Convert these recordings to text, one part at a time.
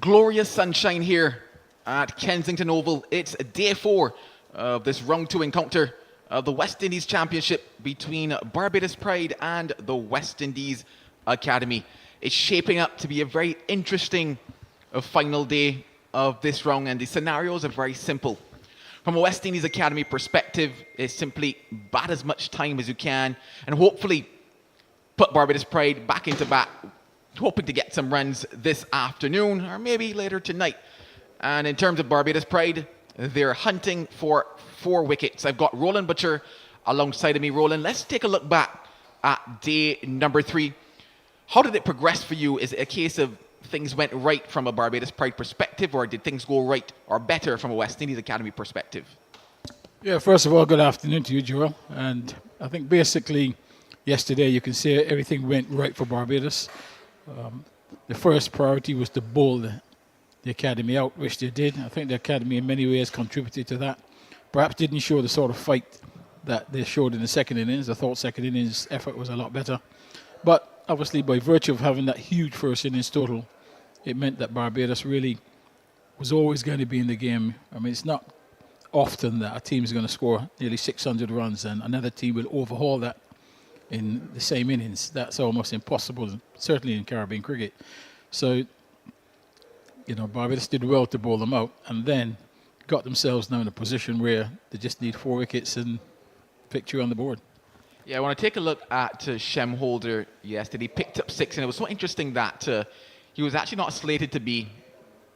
Glorious sunshine here at Kensington Oval. It's day 4 of this round 2 encounter of the West Indies Championship between Barbados Pride and the West Indies Academy. It's shaping up to be a very interesting final day of this round, and the scenarios are very simple. From a West Indies Academy perspective, it's simply bat as much time as you can and hopefully put Barbados Pride back into bat, hoping to get some runs this afternoon or maybe later tonight. And in terms of Barbados Pride, they're hunting for 4 wickets. I've got Roland Butcher alongside of me. Roland, let's take a look back at day number 3. How did it progress for you? Is it a case of things went right from a Barbados Pride perspective, or did things go right or better from a West Indies Academy perspective? Yeah, first of all, good afternoon to you, Joel. And I think basically yesterday you can say everything went right for Barbados. The first priority was to bowl the Academy out, which they did. I think the Academy in many ways contributed to that. Perhaps didn't show the sort of fight that they showed in the second innings. I thought second innings effort was a lot better. But obviously by virtue of having that huge first innings total, it meant that Barbados really was always going to be in the game. I mean, it's not often that a team is going to score nearly 600 runs and another team will overhaul that in the same innings. That's almost impossible, certainly in Caribbean cricket. So, Barbados did well to bowl them out and then got themselves now in a position where they just need 4 wickets and victory on the board. Yeah, I want to take a look at Shem Holder yesterday. He picked up 6, and it was so interesting that he was actually not slated to be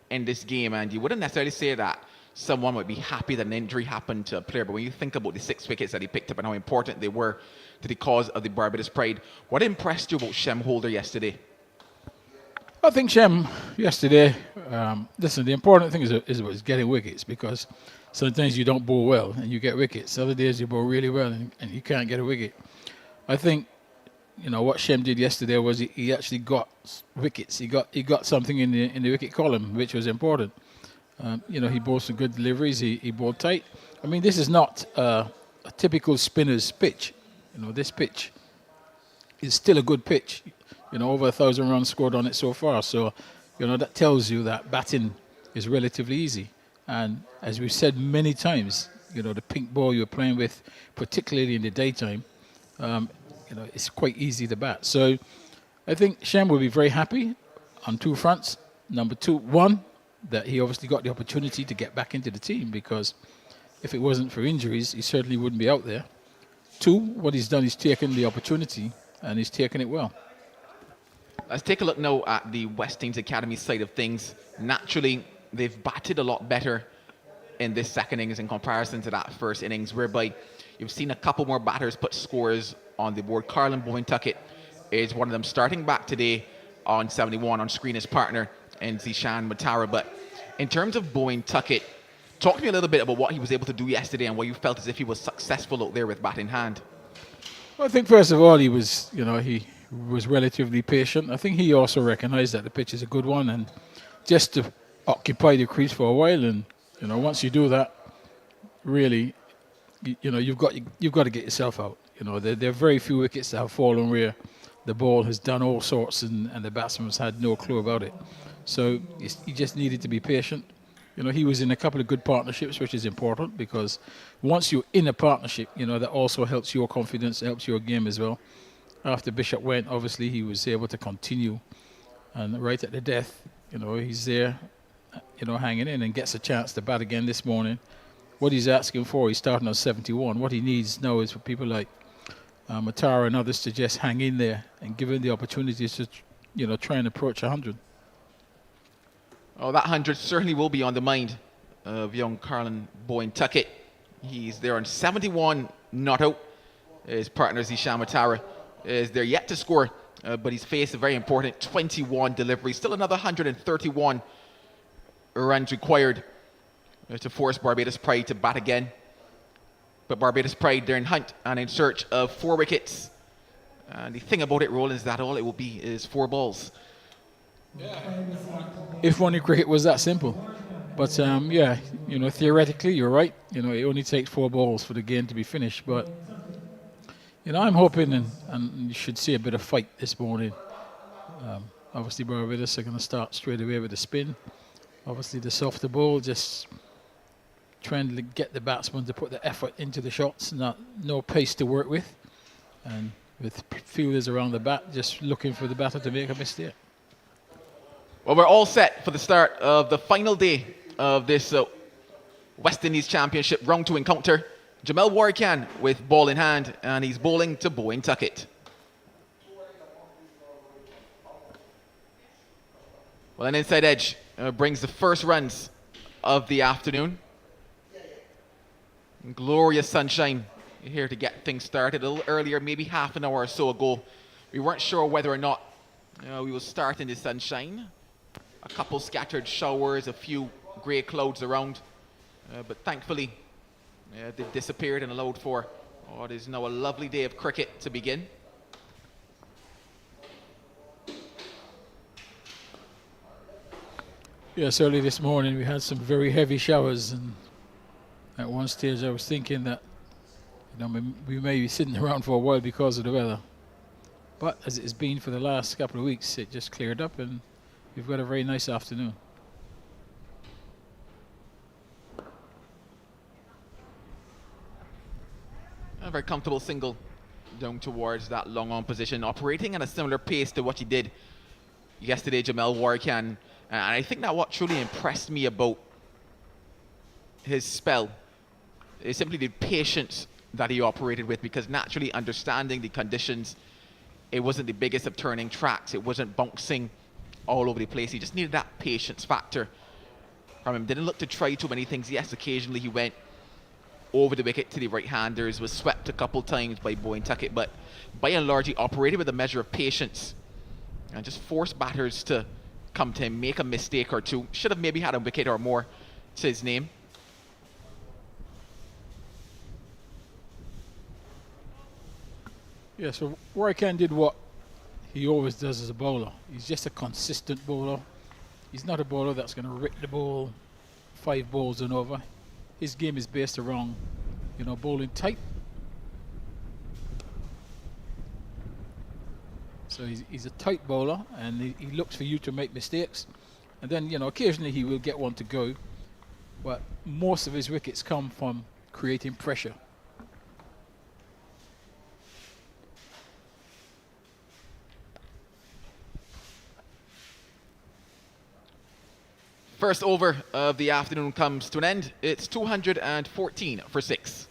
in this game, and you wouldn't necessarily say that someone would be happy that an injury happened to a player, but when you think about the 6 wickets that he picked up and how important they were to the cause of the Barbados Pride, what impressed you about Shem Holder yesterday? I think Shem yesterday, listen, the important thing is getting wickets, because sometimes you don't bowl well and you get wickets. Other days you bowl really well and you can't get a wicket. I think, what Shem did yesterday was he actually got wickets. He got something in the wicket column, which was important. He bowled some good deliveries. He bowled tight. I mean, this is not a typical spinner's pitch. This pitch is still a good pitch. Over 1,000 runs scored on it so far. So, that tells you that batting is relatively easy. And as we've said many times, the pink ball you're playing with, particularly in the daytime, it's quite easy to bat. So I think Shem will be very happy on 2 fronts. Number 2, 1, that he obviously got the opportunity to get back into the team, because if it wasn't for injuries, he certainly wouldn't be out there. 2, what he's done is taken the opportunity and he's taken it well. Let's take a look now at the West Indies Academy side of things. Naturally, they've batted a lot better in this second innings in comparison to that first innings, whereby you've seen a couple more batters put scores on the board. Carlin Bowen-Tuckett is one of them, starting back today on 71. On screen his partner in Zishan Matara. But in terms of Bowen-Tuckett, talk to me a little bit about what he was able to do yesterday and what you felt as if he was successful out there with bat in hand. Well, I think first of all he was relatively patient. I think he also recognised that the pitch is a good one, and just to occupy the crease for a while, and once you do that, really, you've got to get yourself out. There are very few wickets that have fallen where the ball has done all sorts and the batsman's had no clue about it. So he just needed to be patient. He was in a couple of good partnerships, which is important, because once you're in a partnership, that also helps your confidence, helps your game as well. After Bishop went, obviously he was able to continue, and right at the death, he's there, hanging in, and gets a chance to bat again this morning. What he's asking for, he's starting on 71. What he needs now is for people like Matara and others to just hang in there and give him the opportunity to, try and approach 100. Oh, that 100 certainly will be on the mind of young Carlin Bowen-Tuckett. He's there on 71, not out. His partner Zishan Matara is there yet to score, but he's faced a very important 21 delivery. Still another 131 runs required to force Barbados Pride to bat again. But Barbados Pride, they're in hunt and in search of 4 wickets. And the thing about it, Roland, is that all it will be is 4 balls. If only cricket was that simple. But theoretically, you're right. It only takes 4 balls for the game to be finished. But I'm hoping, and you should see a bit of fight this morning. Obviously, Barbados are going to start straight away with the spin. Obviously, the softer ball, just trying to get the batsman to put the effort into the shots, no pace to work with. And with fielders around the bat, just looking for the batter to make a mistake. Well, we're all set for the start of the final day of this West Indies Championship round 2 encounter. Jamel Warrican with ball in hand, and he's bowling to Bowen Tuckett. Well, an inside edge brings the first runs of the afternoon. Glorious sunshine here to get things started. A little earlier, maybe half an hour or so ago, we weren't sure whether or not we will start in the sunshine. A couple scattered showers, a few grey clouds around, but thankfully they disappeared and allowed for what is now a lovely day of cricket to begin. Yes, early this morning we had some very heavy showers, and at one stage I was thinking that we may be sitting around for a while because of the weather. But as it's been for the last couple of weeks, it just cleared up and we've got a very nice afternoon. A very comfortable single down towards that long on position, operating at a similar pace to what he did yesterday, Jamel Warrican. And I think that what truly impressed me about his spell is simply the patience that he operated with, because naturally understanding the conditions, it wasn't the biggest of turning tracks, it wasn't bouncing all over the place. He just needed that patience factor from him. Didn't look to try too many things. Yes, occasionally he went over the wicket to the right-handers, was swept a couple times by Bowen Tuckett, but by and large he operated with a measure of patience and just forced batters to come to him, make a mistake or two. Should have maybe had a wicket or more to his name. Yeah, so Warrican did what he always does as a bowler. He's just a consistent bowler. He's not a bowler that's going to rip the ball 5 balls and over. His game is based around, bowling tight. So he's a tight bowler, and he looks for you to make mistakes. And then, occasionally he will get one to go. But most of his wickets come from creating pressure. First over of the afternoon comes to an end. It's 214 for 6.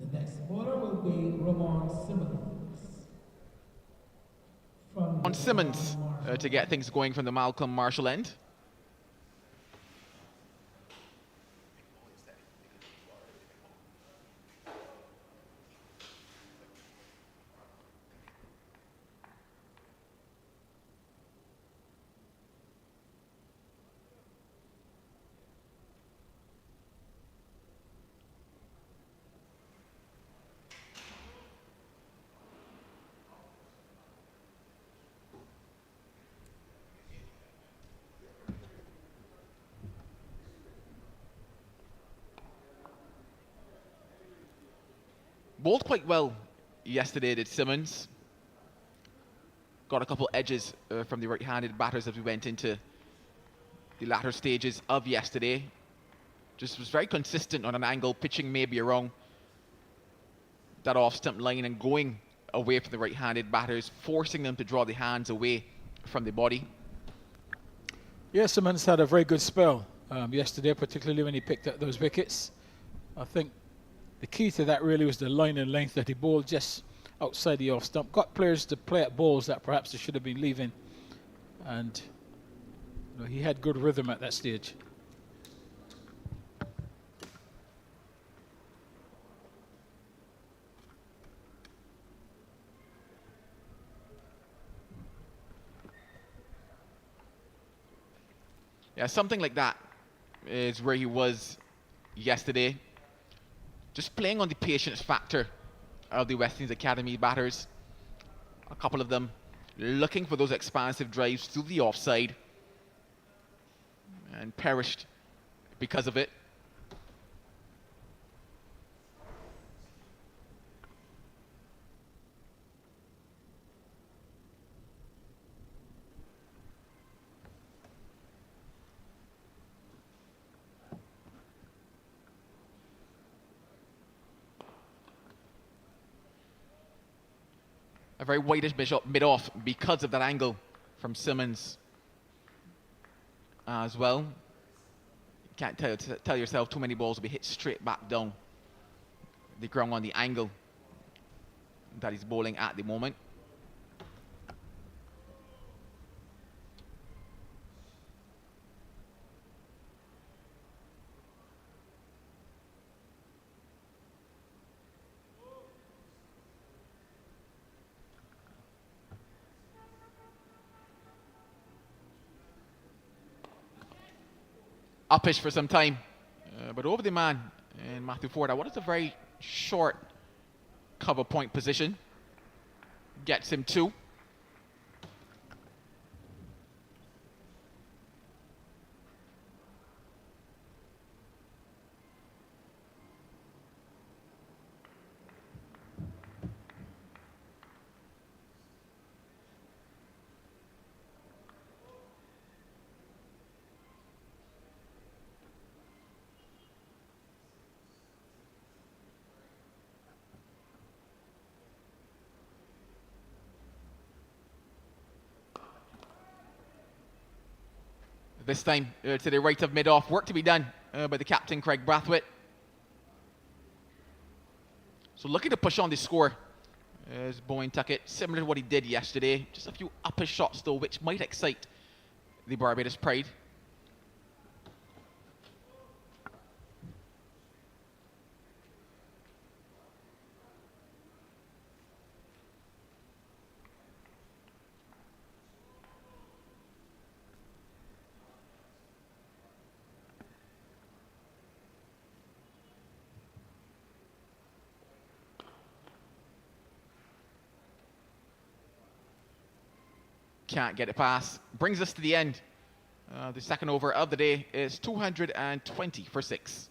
The next bowler will be Ramon Simmons. On Simmons to get things going from the Malcolm Marshall end. Bowled quite well yesterday, did Simmons. Got a couple edges from the right-handed batters as we went into the latter stages of yesterday. Just was very consistent on an angle, pitching maybe around that off-stump line and going away from the right-handed batters, forcing them to draw the hands away from the body. Yeah, Simmons had a very good spell yesterday, particularly when he picked up those wickets. I think the key to that really was the line and length that he bowled just outside the off stump. Got players to play at balls that perhaps they should have been leaving. And he had good rhythm at that stage. Yeah, something like that is where he was yesterday. Just playing on the patience factor of the West Indies Academy batters. A couple of them looking for those expansive drives through the offside and perished because of it. A very whitish mid-off because of that angle from Simmons as well. You can't tell yourself too many balls will be hit straight back down the ground on the angle that he's bowling at the moment. Uppish for some time, but over the man in Matthew Ford. What is a very short cover point position. Gets him 2. This time to the right of mid-off. Work to be done by the captain, Craig Brathwaite. So looking to push on the score is Bowen Tuckett, similar to what he did yesterday. Just a few upper shots though, which might excite the Barbados pride. Can't get it past. Brings us to the end. The second over of the day is 220 for 6.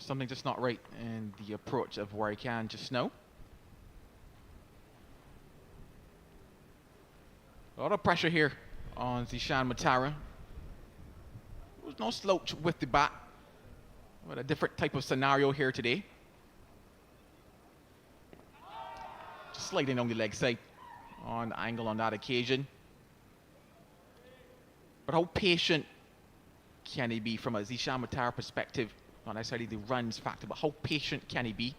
Something just not right in the approach of Warwican just now. A lot of pressure here on Zishan Matara, who's no slouch with the bat. But a different type of scenario here today. Just sliding on the leg side on angle on that occasion. But how patient can he be from a Zishan Matara perspective? Not necessarily the runs factor, but how patient can he be?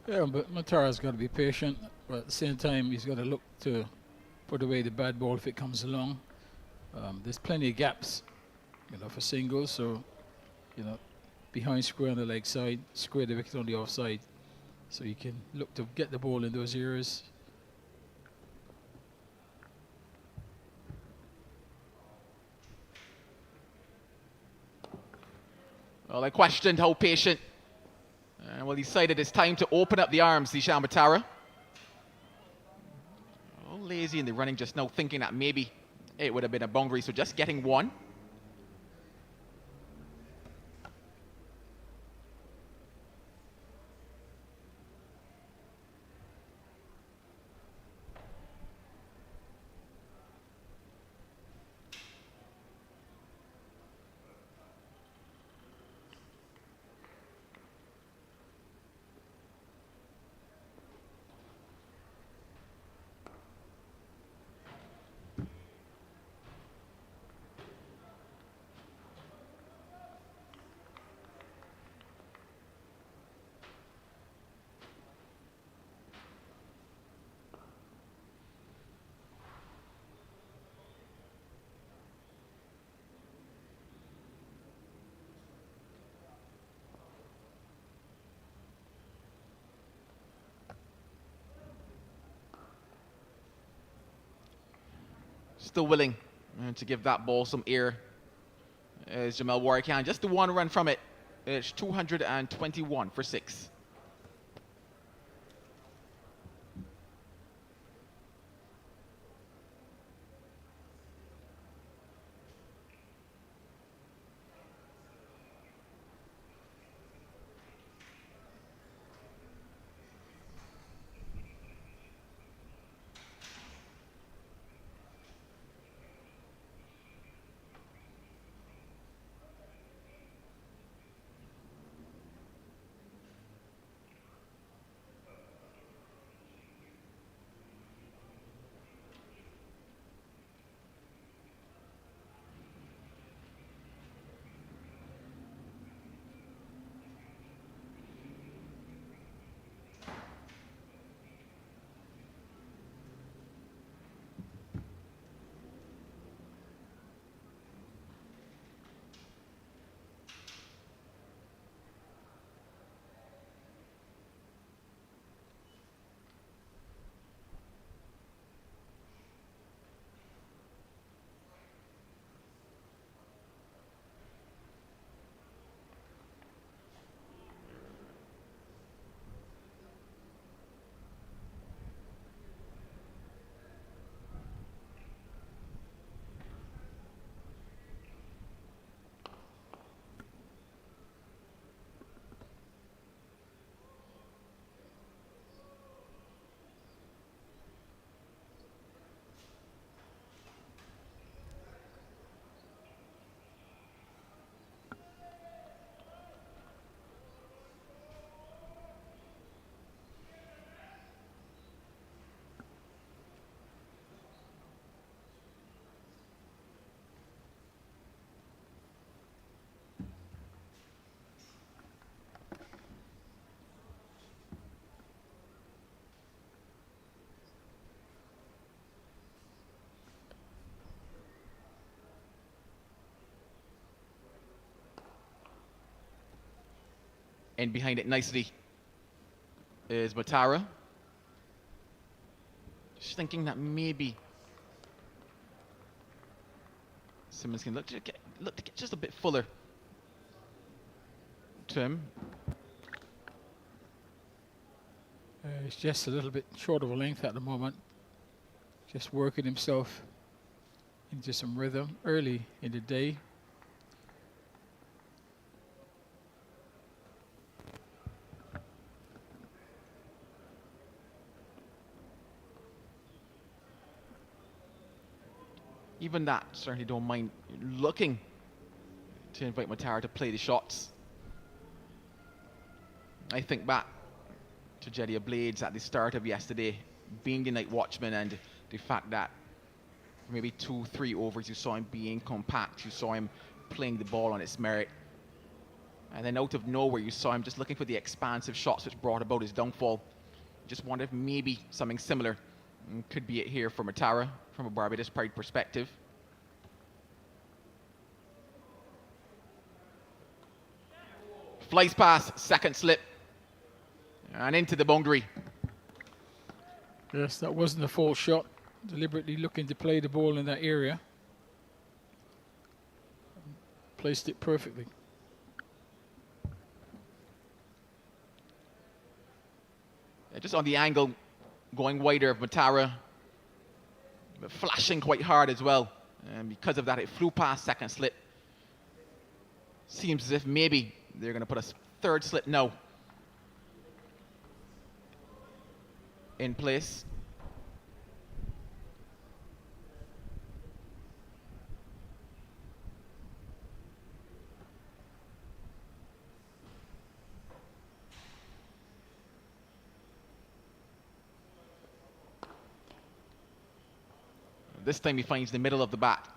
Yeah, but Matara's got to be patient, but at the same time, he's got to look to put away the bad ball if it comes along. There's plenty of gaps, for singles, so, behind square on the leg side, square the wicket on the offside, so you can look to get the ball in those areas. Well, I questioned how patient. Well, he decided it's time to open up the arms, Zishan Matara. A little lazy in the running just now, thinking that maybe it would have been a boundary, so just getting one. Still willing to give that ball some air as Jamal Warrior can. Just the one run from it. It's 221 for 6. And behind it nicely is Matara. Just thinking that maybe Simmons can look to get just a bit fuller to him. He's just a little bit short of a length at the moment. Just working himself into some rhythm early in the day. Even that, certainly don't mind looking to invite Matara to play the shots. I think back to Jeddah Blades at the start of yesterday, being the night watchman, and the fact that maybe 2-3 overs you saw him being compact, you saw him playing the ball on its merit. And then out of nowhere, you saw him just looking for the expansive shots which brought about his downfall. Just wonder if maybe something similar could be it here for Matara from a Barbados Pride perspective. Flies past, second slip, and into the boundary. Yes, that wasn't a false shot. Deliberately looking to play the ball in that area. Placed it perfectly. Just on the angle, going wider of Matara, but flashing quite hard as well. And because of that, it flew past second slip. Seems as if maybe they're going to put a third slip now in place. This time he finds the middle of the bat.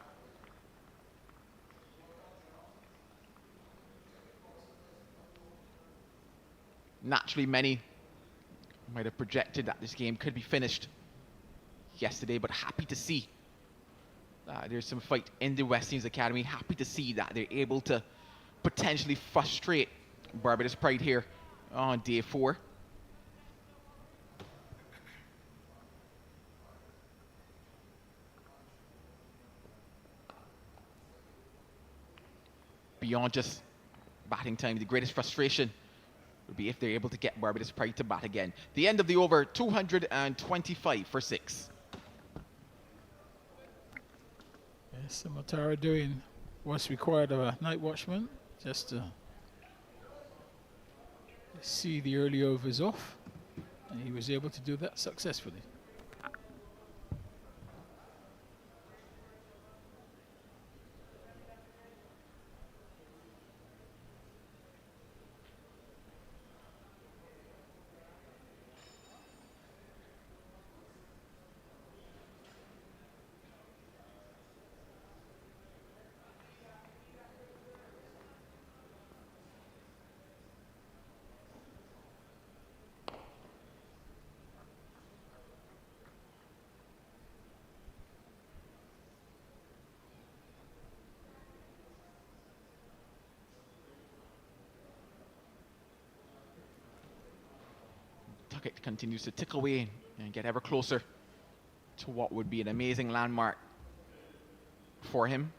Naturally, many might have projected that this game could be finished yesterday, but happy to see there's some fight in the West Indies Academy. Happy to see that they're able to potentially frustrate Barbados Pride here on day 4. Beyond just batting time, the greatest frustration would be if they're able to get Barbados Pride to bat again. The end of the over, 225 for 6. Yes, Matara doing what's required of a night watchman, just to see the early overs off, and he was able to do that successfully. Tuckett continues to tick away and get ever closer to what would be an amazing landmark for him.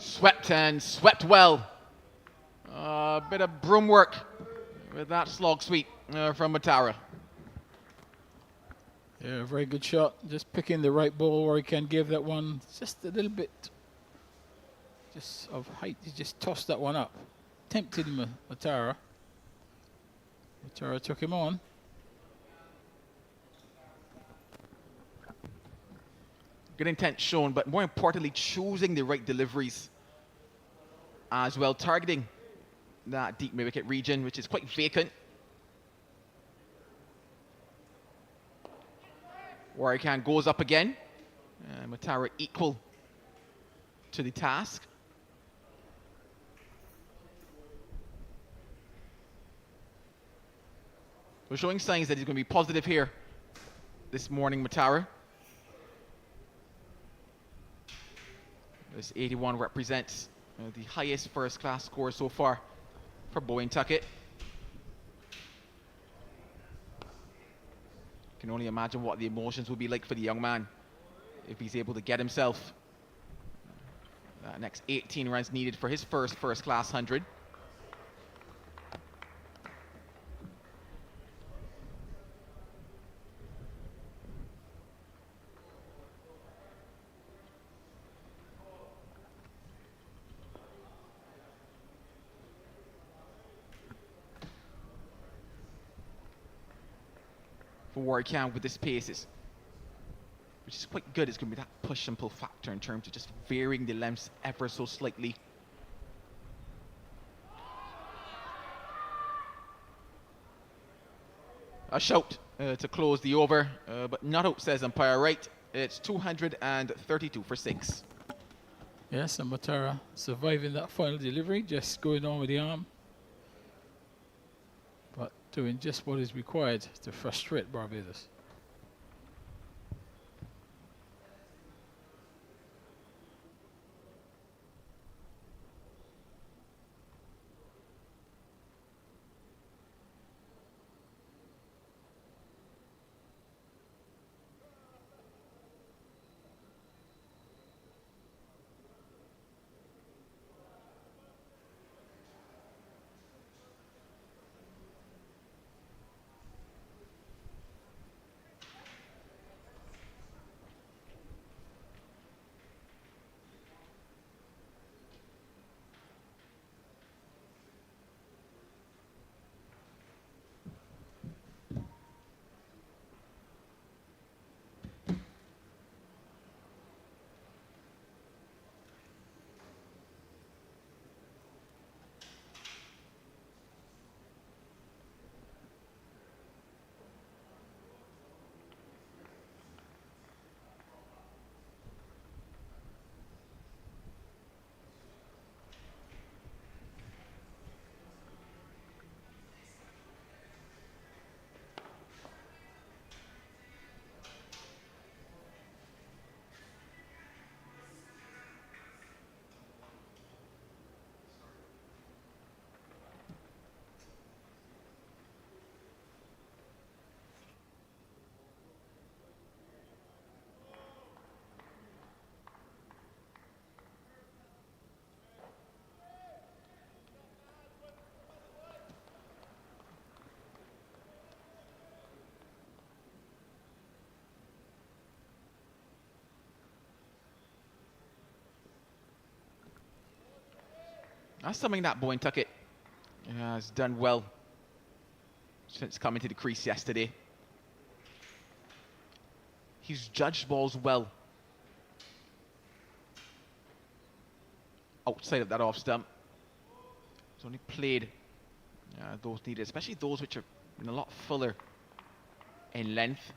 Swept and swept well. A bit of broom work with that slog sweep from Matara. Yeah, very good shot. Just picking the right ball where he can give that one just a little bit just of height. He just tossed that one up. Tempted him, Matara. Matara took him on. Good intent shown, but more importantly, choosing the right deliveries as well, targeting that deep mid-wicket region, which is quite vacant. Warrican goes up again. Matara equal to the task. We're showing signs that he's going to be positive here this morning, Matara. This 81 represents the highest first-class score so far for Bowen Tuckett. Can only imagine what the emotions will be like for the young man if he's able to get himself that next 18 runs needed for his first class 100. For Warwick Town with this paces, which is quite good. It's going to be that push and pull factor in terms of just varying the lengths ever so slightly. A shout to close the over, but not out, says umpire right. It's 232 for 6. Yes, and Matara surviving that final delivery, just going on with the arm, but doing just what is required to frustrate Barbados. That's something that Bowen Tuckett has done well since coming to the crease yesterday. He's judged balls well outside of that off stump. He's only played those needed, especially those which are a lot fuller in length.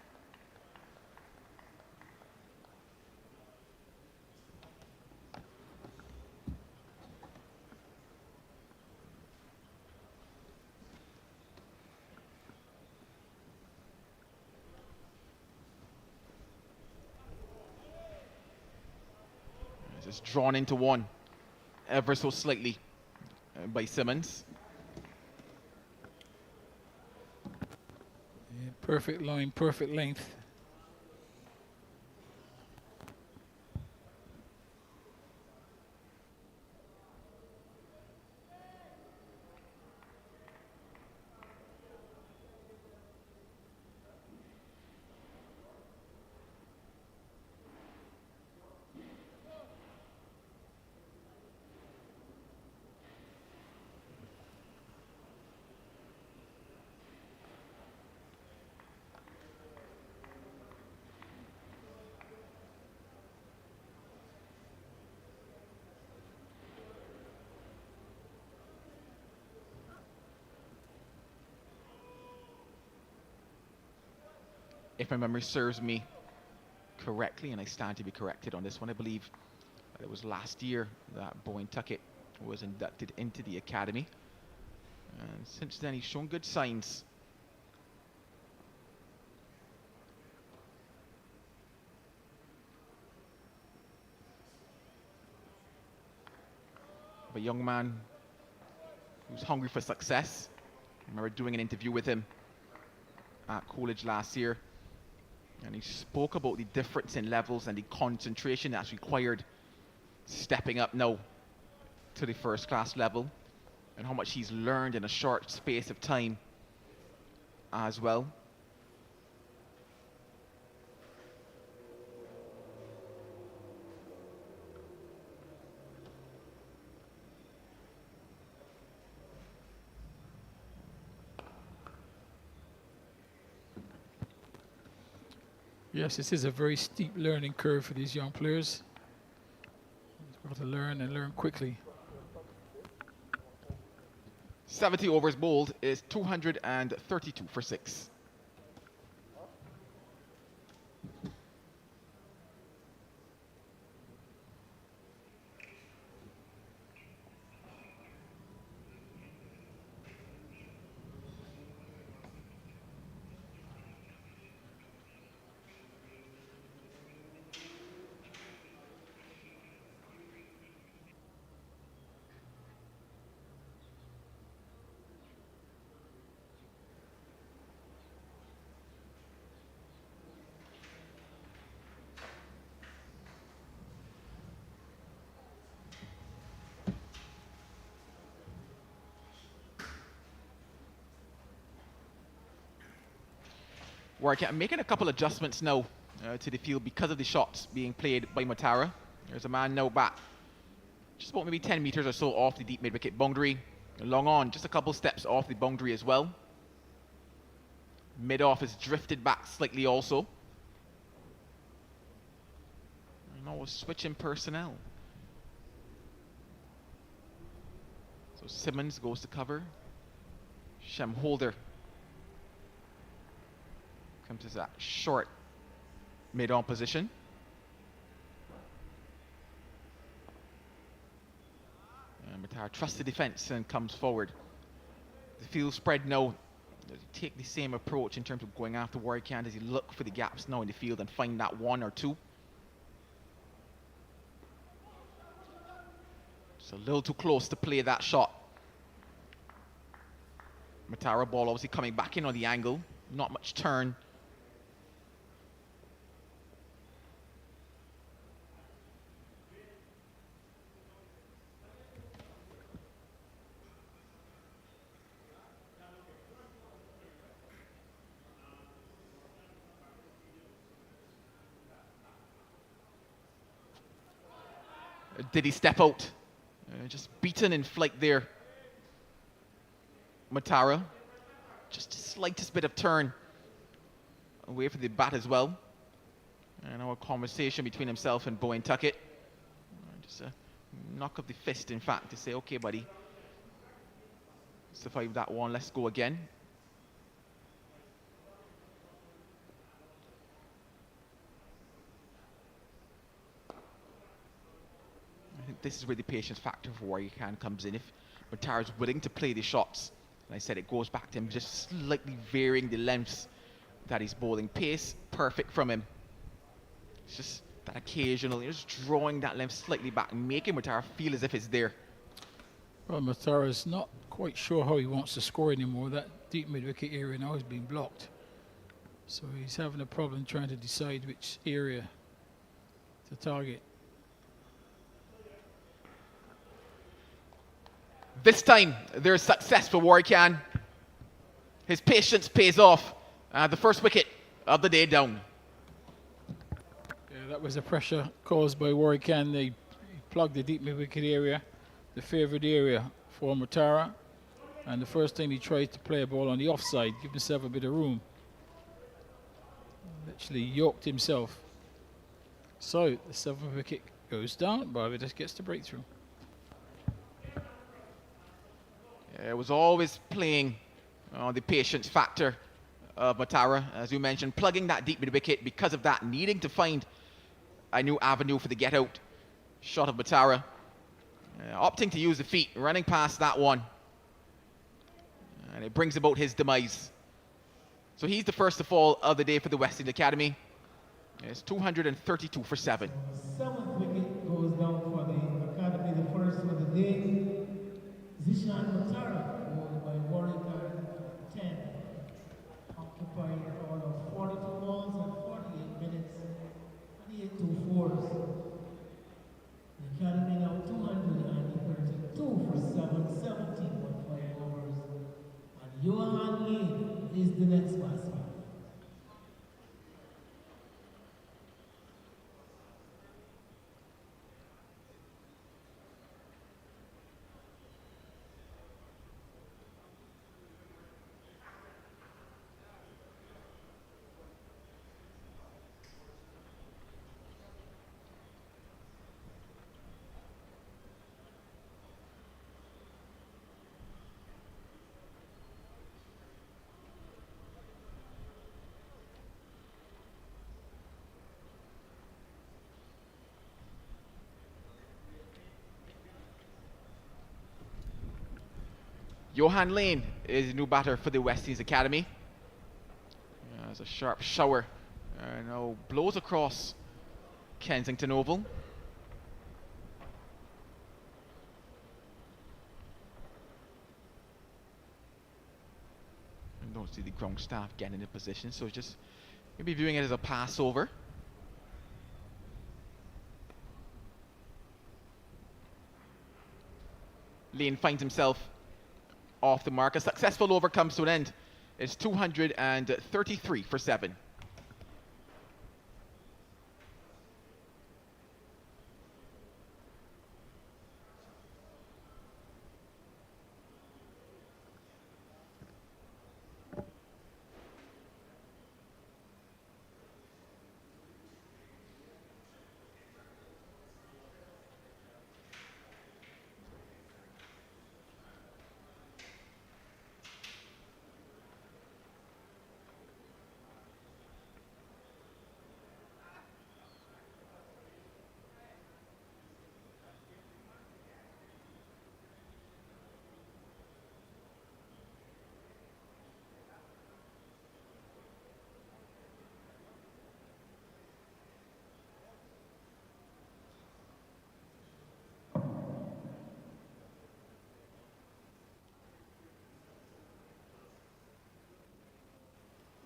It's drawn into one ever so slightly by Simmons. Yeah, perfect line, perfect length. If my memory serves me correctly, and I stand to be corrected on this one, I believe it was last year that Bowen Tuckett was inducted into the academy. And since then, he's shown good signs. Of a young man who's hungry for success. I remember doing an interview with him at college last year. And he spoke about the difference in levels and the concentration that's required stepping up now to the first class level, and how much he's learned in a short space of time as well. Yes, this is a very steep learning curve for these young players. They've got to learn and learn quickly. 70 overs bowled is 232 for 6. I'm making a couple adjustments now to the field because of the shots being played by Matara. There's a man now back just about maybe 10 meters or so off the deep mid-wicket boundary. Long on, just a couple steps off the boundary as well. Mid-off is drifted back slightly also. And now we're switching personnel. So Simmons goes to cover. Shem Holder comes to that short mid-on position. And Matara trusts the defense and comes forward. The field spread now. Does he take the same approach in terms of going after Warwick? Does he look for the gaps now in the field and find that one or two? Just a little too close to play that shot. Matara ball obviously coming back in on the angle. Not much turn. Did he step out? Just beaten in flight there. Matara. Just the slightest bit of turn away from the bat as well. And our conversation between himself and Bowen Tuckett. Just a knock of the fist, in fact, to say, okay, buddy. Survive that one, let's go again. I think this is where the patience factor for Warwick comes in. If Matara is willing to play the shots, and I said it goes back to him just slightly varying the lengths that he's bowling. Pace, perfect from him. It's just that occasional, just drawing that length slightly back and making Matara feel as if it's there. Well, Matara's not quite sure how he wants to score anymore. That deep mid-wicket area now has been blocked. So he's having a problem trying to decide which area to target. This time, there's success for Warwick. His patience pays off. The first wicket of the day down. Yeah, that was the pressure caused by Warwick. They plugged the deep mid-wicket area, the favoured area for Matara. And the first time he tried to play a ball on the offside, give himself a bit of room. Literally yoked himself. So the 7th wicket goes down. Barbados gets the breakthrough. It was always playing on the patience factor of Matara, as you mentioned, plugging that deep mid-wicket. Because of that, needing to find a new avenue for the get-out shot of Matara. Opting to use the feet, running past that one. And it brings about his demise. So he's the first to fall of the day for the West Indies Academy. It's 232 for 7. The 7th wicket goes down for the Academy, the first for the day. Zishan Matara, bowled by Warwick 10. Occupied all of 42 balls and 48 into fours. The Academy now 232 for 17.5 overs. And Johan Lane is the next batsman. Johan Lane is the new batter for the West Indies Academy. There's a sharp shower. Now blows across Kensington Oval. I don't see the ground staff getting into position, so just maybe viewing it as a pass over. Lane finds himself off the mark. A successful over comes to an end. It's 233 for 7.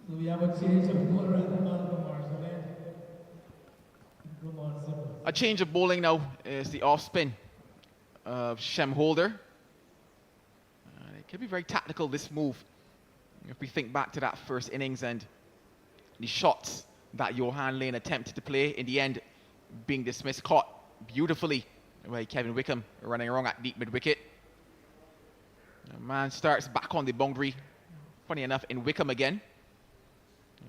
So we have a change of bowler at the Malcolm Marshall end. Come on, Zipper. A change of bowling now is the off spin of Shem Holder. It can be very tactical, this move. If we think back to that first innings and the shots that Johan Lane attempted to play, in the end being dismissed, caught beautifully by Kevin Wickham running wrong at deep mid-wicket. Man starts back on the boundary. Funny enough, in Wickham again.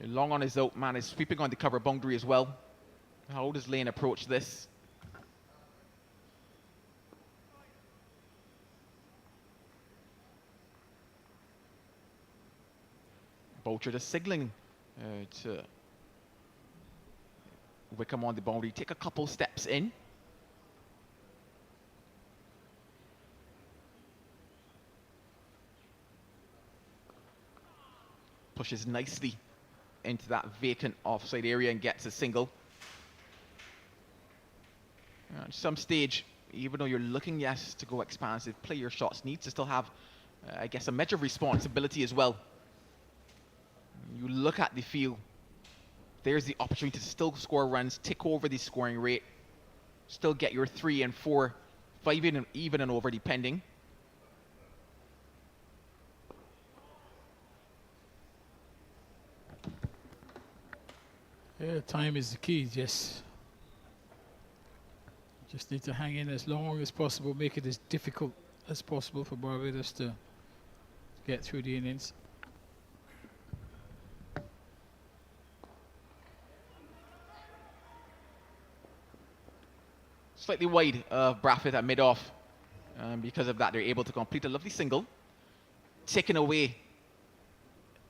Long on his out, man is sweeping on the cover boundary as well. How does Lane approach this? Boucher just signaling to Wickham on the boundary. Take a couple steps in. Pushes nicely into that vacant offside area and gets a single. At some stage, even though you're looking, yes, to go expansive, play your shots, needs to still have, I guess, a measure of responsibility as well. You look at the field, there's the opportunity to still score runs, tick over the scoring rate, still get your 3 and 4, 5 even and over depending. Yeah, time is the key. Just need to hang in as long as possible, make it as difficult as possible for Barbados to get through the innings. Slightly wide of Braffett at mid-off. Because of that, they're able to complete a lovely single. Taken away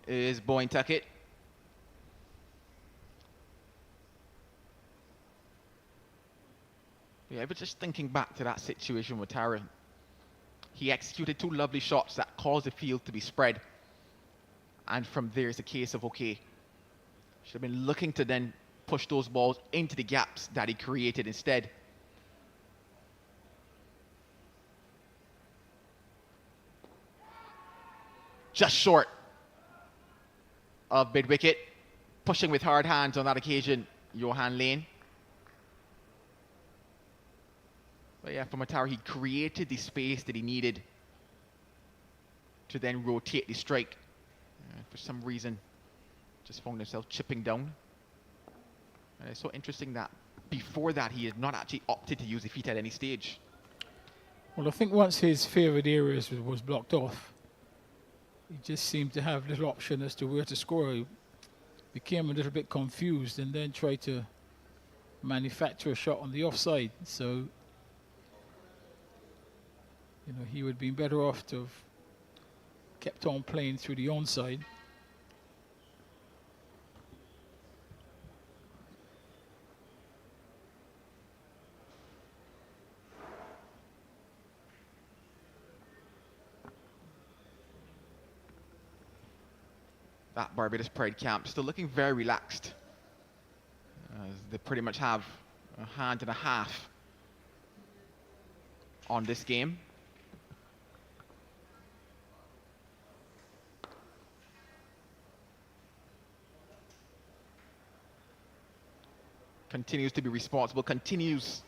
is Boyne Tuckett. Yeah, but just thinking back to that situation with Tara, he executed 2 lovely shots that caused the field to be spread. And from there, it's a case of, okay, should have been looking to then push those balls into the gaps that he created instead. Just short of mid-wicket. Pushing with hard hands on that occasion, Johan Lane. But yeah, for Matara, he created the space that he needed to then rotate the strike. For some reason, just found himself chipping down. And it's so interesting that before that, he had not actually opted to use the feet at any stage. Well, I think once his favoured areas was blocked off, he just seemed to have little option as to where to score. He became a little bit confused and then tried to manufacture a shot on the offside. So, he would have been better off to have kept on playing through the onside. That Barbados Pride camp still looking very relaxed. They pretty much have a hand and a half on this game. Continues to be responsible, continues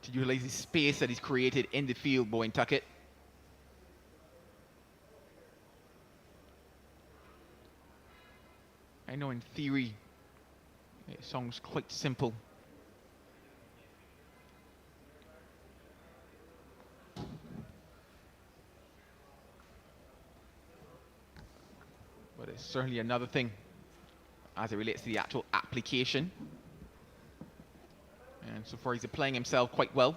to utilize the space that he's created in the field, Bowen Tuckett. I know in theory it sounds quite simple. But it's certainly another thing as it relates to the actual application. And so far he's applying himself quite well.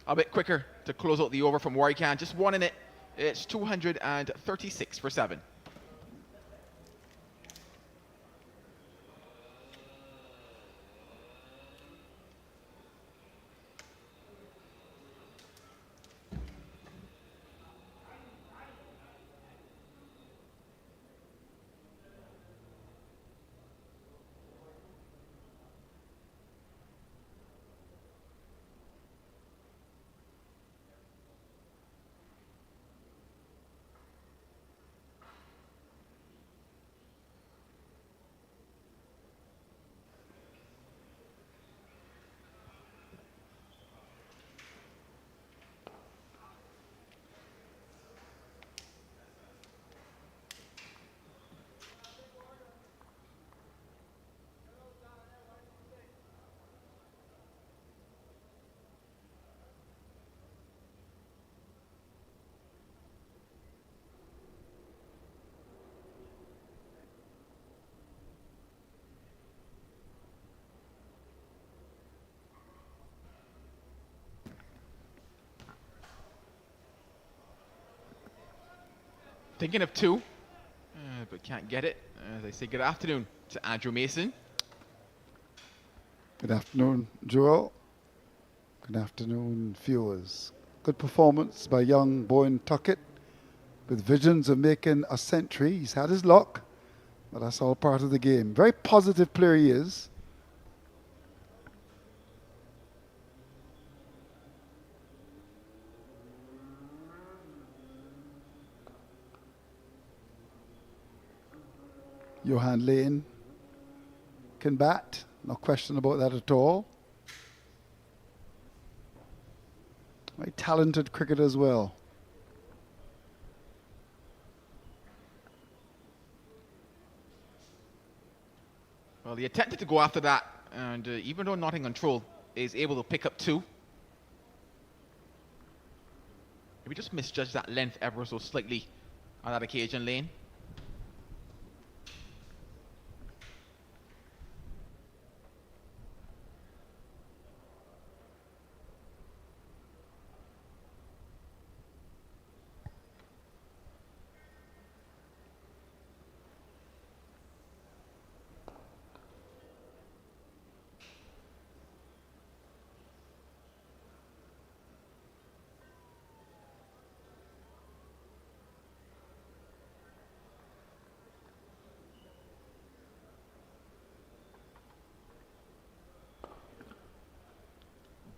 A bit quicker to close out the over from Warwican. Just one in it. It's 236 for 7. Thinking of two, but can't get it. As I say good afternoon to Andrew Mason. Good afternoon, Joel. Good afternoon, viewers. Good performance by young Bowen Tuckett with visions of making a century. He's had his luck, but that's all part of the game. Very positive player he is. Johan Lane can bat, no question about that at all. Very talented cricketer as well. Well, he attempted to go after that and even though not in control, is able to pick up 2. Maybe just misjudged that length ever so slightly on that occasion, Lane.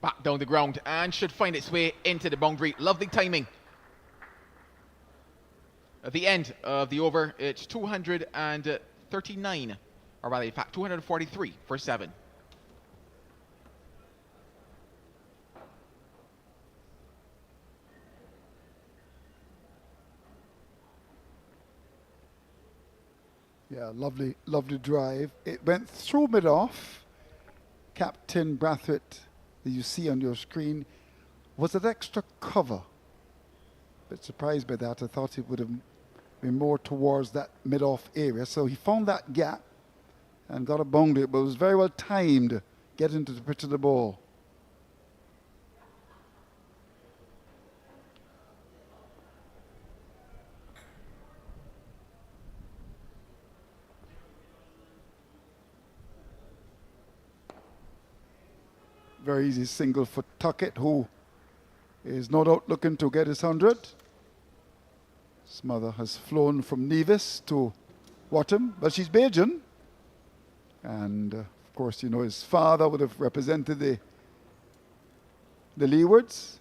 Back down the ground and should find its way into the boundary. Lovely timing. At the end of the over, it's 239, or rather, in fact, 243 for 7. Yeah, lovely, lovely drive. It went through mid-off. Captain Brathwaite, that you see on your screen, was at extra cover. Bit surprised by that. I thought it would have been more towards that mid-off area. So he found that gap and got a boundary, but it was very well timed getting to the pitch of the ball. Very easy single for Tuckett, who is no doubt looking to get his 100. His mother has flown from Nevis to Wattham, but she's Bajan. And of course, you know, his father would have represented the Leewards.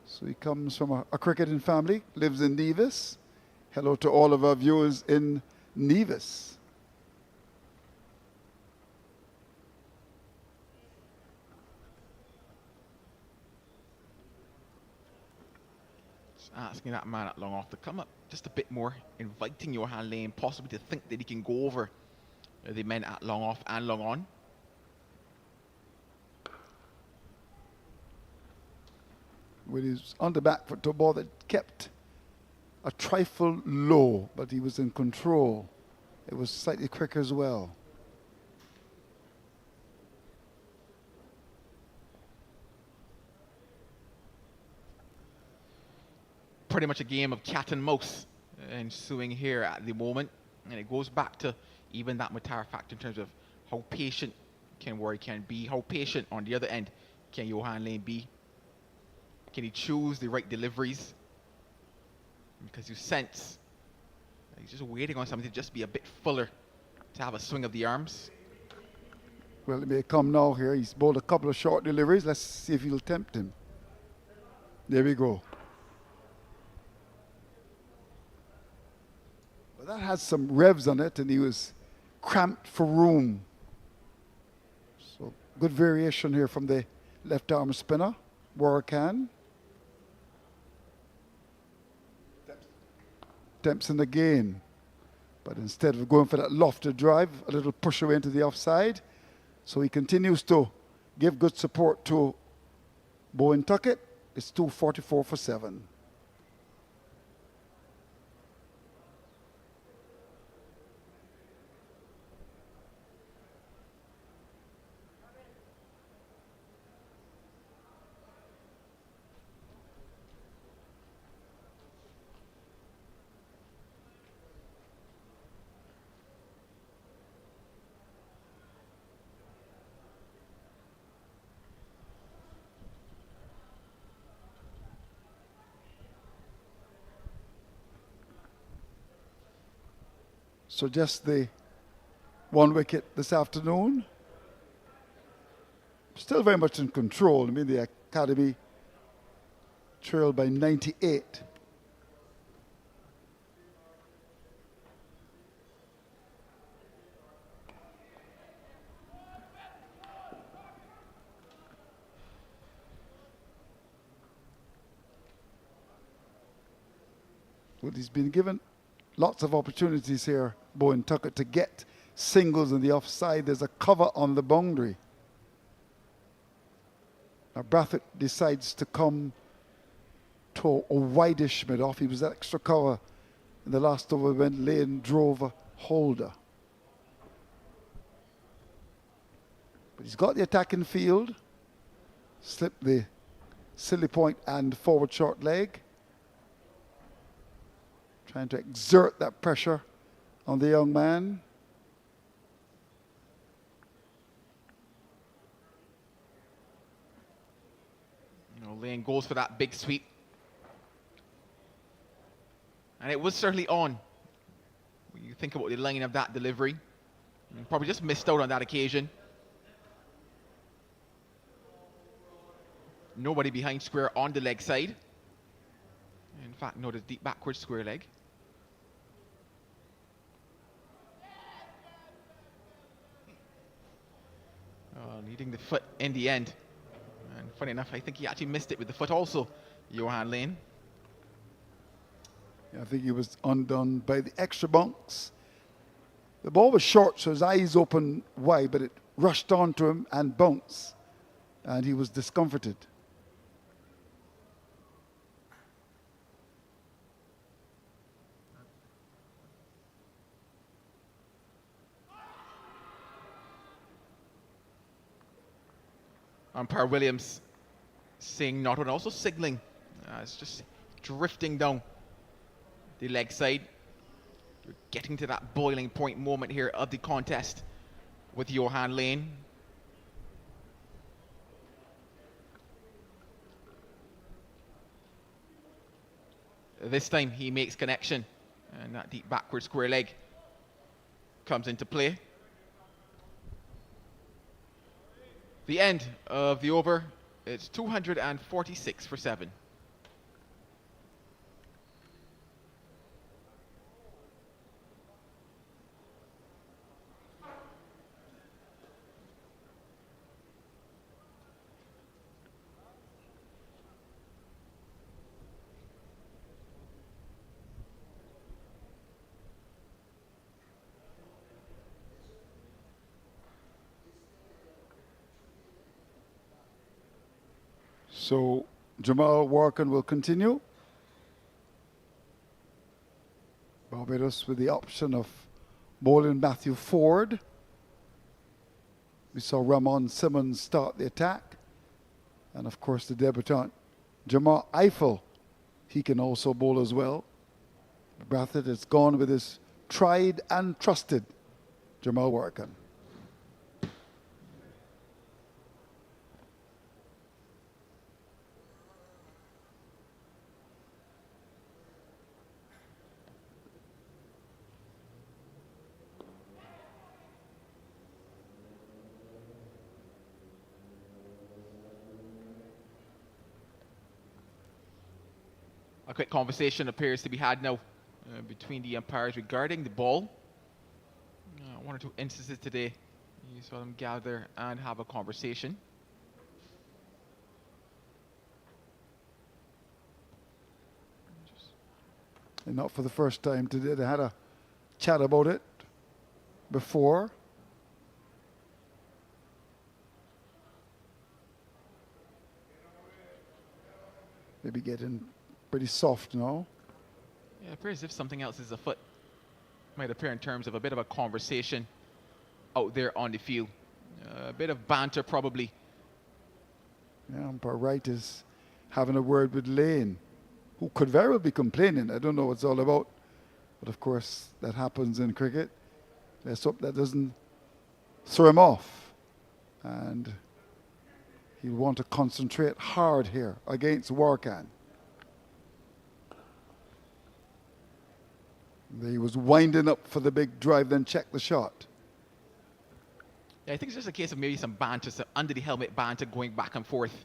So he comes from a cricketing family, lives in Nevis. Hello to all of our viewers in Nevis. Asking that man at long off to come up just a bit more, inviting Johan Lane possibly to think that he can go over the men at long off and long on. With his on the back foot to a ball that kept a trifle low, but he was in control. It was slightly quicker as well. Pretty much a game of cat and mouse ensuing here at the moment, and it goes back to even that Matara factor in terms of how patient Ken Warry can be, how patient on the other end can Johan Lane be. Can he choose the right deliveries? Because you sense he's just waiting on something to just be a bit fuller, to have a swing of the arms. Well, it may come now here. He's bowled a couple of short deliveries. Let's see if he'll tempt him. There we go. But that had some revs on it, and he was cramped for room. So good variation here from the left arm spinner, Warrican. Dempson again. But instead of going for that lofted drive, a little push away into the offside. So he continues to give good support to Bowen Tuckett. It's 244 for 7. So just the 1 wicket this afternoon. Still very much in control. I mean, the Academy trailed by 98. Well, he's been given lots of opportunities here, Bowen Tuckett, to get singles on the offside. There's a cover on the boundary. Now Brathwaite decides to come to a wideish mid-off. He was extra cover in the last over when Lane drove a holder. But he's got the attacking field. Slipped the silly point and forward short leg. Trying to exert that pressure on the young man. Lane goes for that big sweep. And it was certainly on. When you think about the line of that delivery. Probably just missed out on that occasion. Nobody behind square on the leg side. In fact, no, the deep backward square leg. Needing the foot in the end. And funny enough, I think he actually missed it with the foot also, Johan Lane. I think he was undone by the extra bounce. The ball was short, so his eyes opened wide, but it rushed onto him and bounced. And he was discomforted. Umpire Williams saying not, and also signaling. It's just drifting down the leg side. You're getting to that boiling point moment here of the contest with Johan Lane. This time he makes connection, and that deep backward square leg comes into play. The end of the over, it's 246 for 7. So Jamal Warken will continue. Barbados with the option of bowling Matthew Ford. We saw Ramon Simmons start the attack. And of course the debutant, Jamal Eiffel, he can also bowl as well. Brathwaite has gone with his tried and trusted Jamal Warken. A quick conversation appears to be had now between the umpires regarding the ball. One or two instances today, you saw them gather and have a conversation. And not for the first time today. They had a chat about it before. Maybe getting pretty soft now. Yeah, it appears as if something else is afoot. Might appear in terms of a bit of a conversation out there on the field. A bit of banter probably. Yeah, umpire Wright is having a word with Lane, who could very well be complaining. I don't know what it's all about. But of course, that happens in cricket. Let's hope that doesn't throw him off. And he'll want to concentrate hard here against Warkan. He was winding up for the big drive, then checked the shot. Yeah, I think it's just a case of maybe some banter, some under the helmet banter going back and forth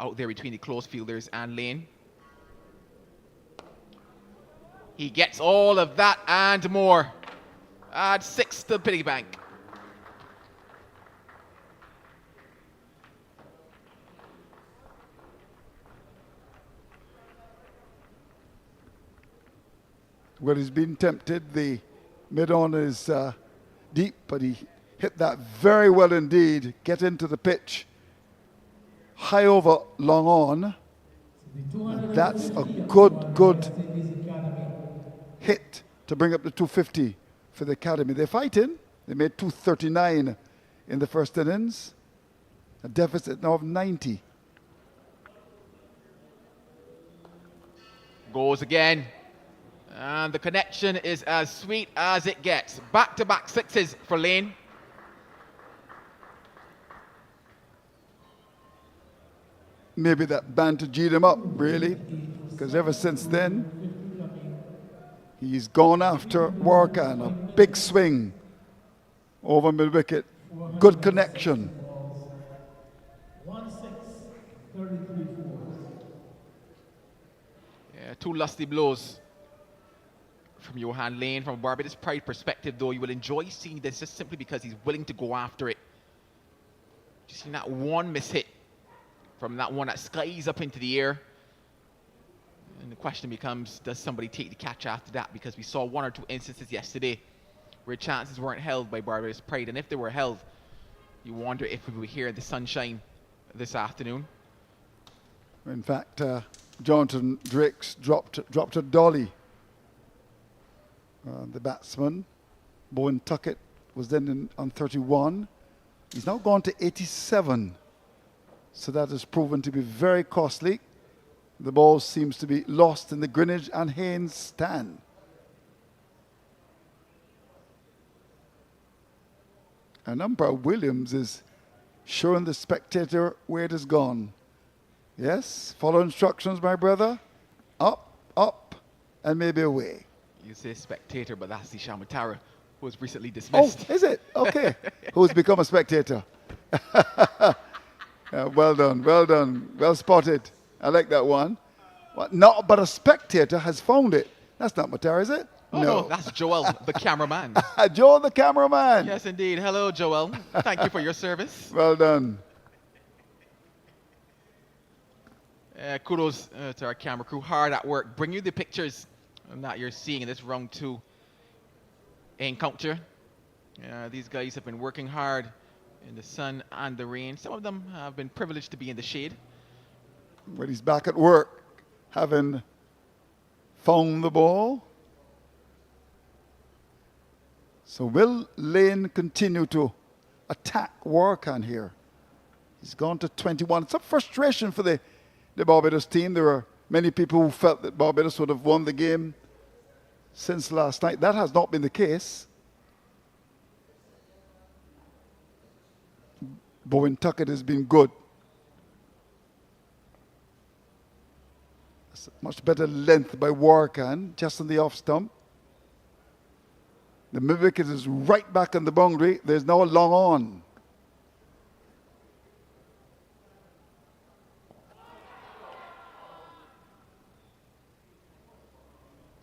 out there between the close fielders and Lane. He gets all of that and more. Add 6 to Piggy Bank. Well, he's been tempted. The mid-on is deep, but he hit that very well indeed. Get into the pitch. High over, long on. That's a good hit to bring up the 250 for the Academy. They're fighting. They made 239 in the first innings. A deficit now of 90. Goes again. And the connection is as sweet as it gets. Back-to-back sixes for Lane. Maybe that banter G'd him up, really, because ever since then, he's gone after Warkan. A big swing over mid-wicket. Good connection. 33 Yeah, two lusty blows from Johan Lane. From a Barbados Pride perspective, though, you will enjoy seeing this just simply because he's willing to go after it. Just seeing that one miss hit from that one that skies up into the air. And the question becomes, does somebody take the catch after that? Because we saw one or two instances yesterday where chances weren't held by Barbados Pride. And if they were held, you wonder if we were here in the sunshine this afternoon. In fact, Jonathan Drakes dropped a dolly. The batsman, Bowen Tuckett, was then on 31. He's now gone to 87. So that has proven to be very costly. The ball seems to be lost in the Greenwich and Haynes stand. And umpire Williams is showing the spectator where it has gone. Yes, follow instructions, my brother. Up, up, and maybe away. You say spectator, but that's the Shamatara, who was recently Oh, dismissed. is it? Okay. Who's become a spectator? Well done, well done, well spotted. I like that one. What? No, but a spectator has found it. That's not Matara, is it? Oh, no, that's Joel, the cameraman. Joel, the cameraman. Yes, indeed. Hello, Joel. Thank you for your service. Well done. Kudos to our camera crew, hard at work. Bring you the pictures that you're seeing in this round 2 encounter. These guys have been working hard in the sun and the rain. Some of them have been privileged to be in the shade. When he's back at work, having found the ball. So will Lane continue to attack Warkan here? He's gone to 21. Some frustration for the Barbados team. There are many people who felt that Barbados would have won the game since last night. That has not been the case. Bowen Tuckett has been good. Much better length by Warkan, just on the off stump. The mid-wicket is right back on the boundary. There's now a long on.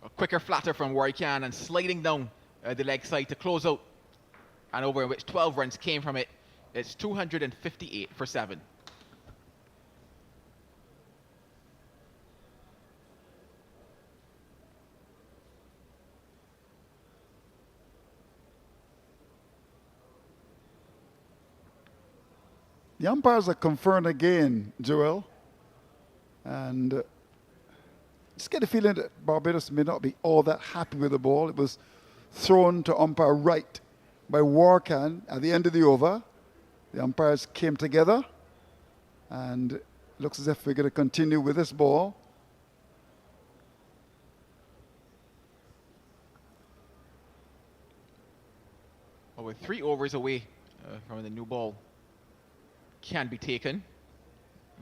A quicker flatter from Warkan and sliding down the leg side to close out. And over in which 12 runs came from it. It's 258 for 7. The umpires are conferring again, Joel. And just get a feeling that Barbados may not be all that happy with the ball. It was thrown to umpire right by Warkan at the end of the over. The umpires came together, and it looks as if we're going to continue with this ball. Well, we're 3 overs away from the new ball can be taken.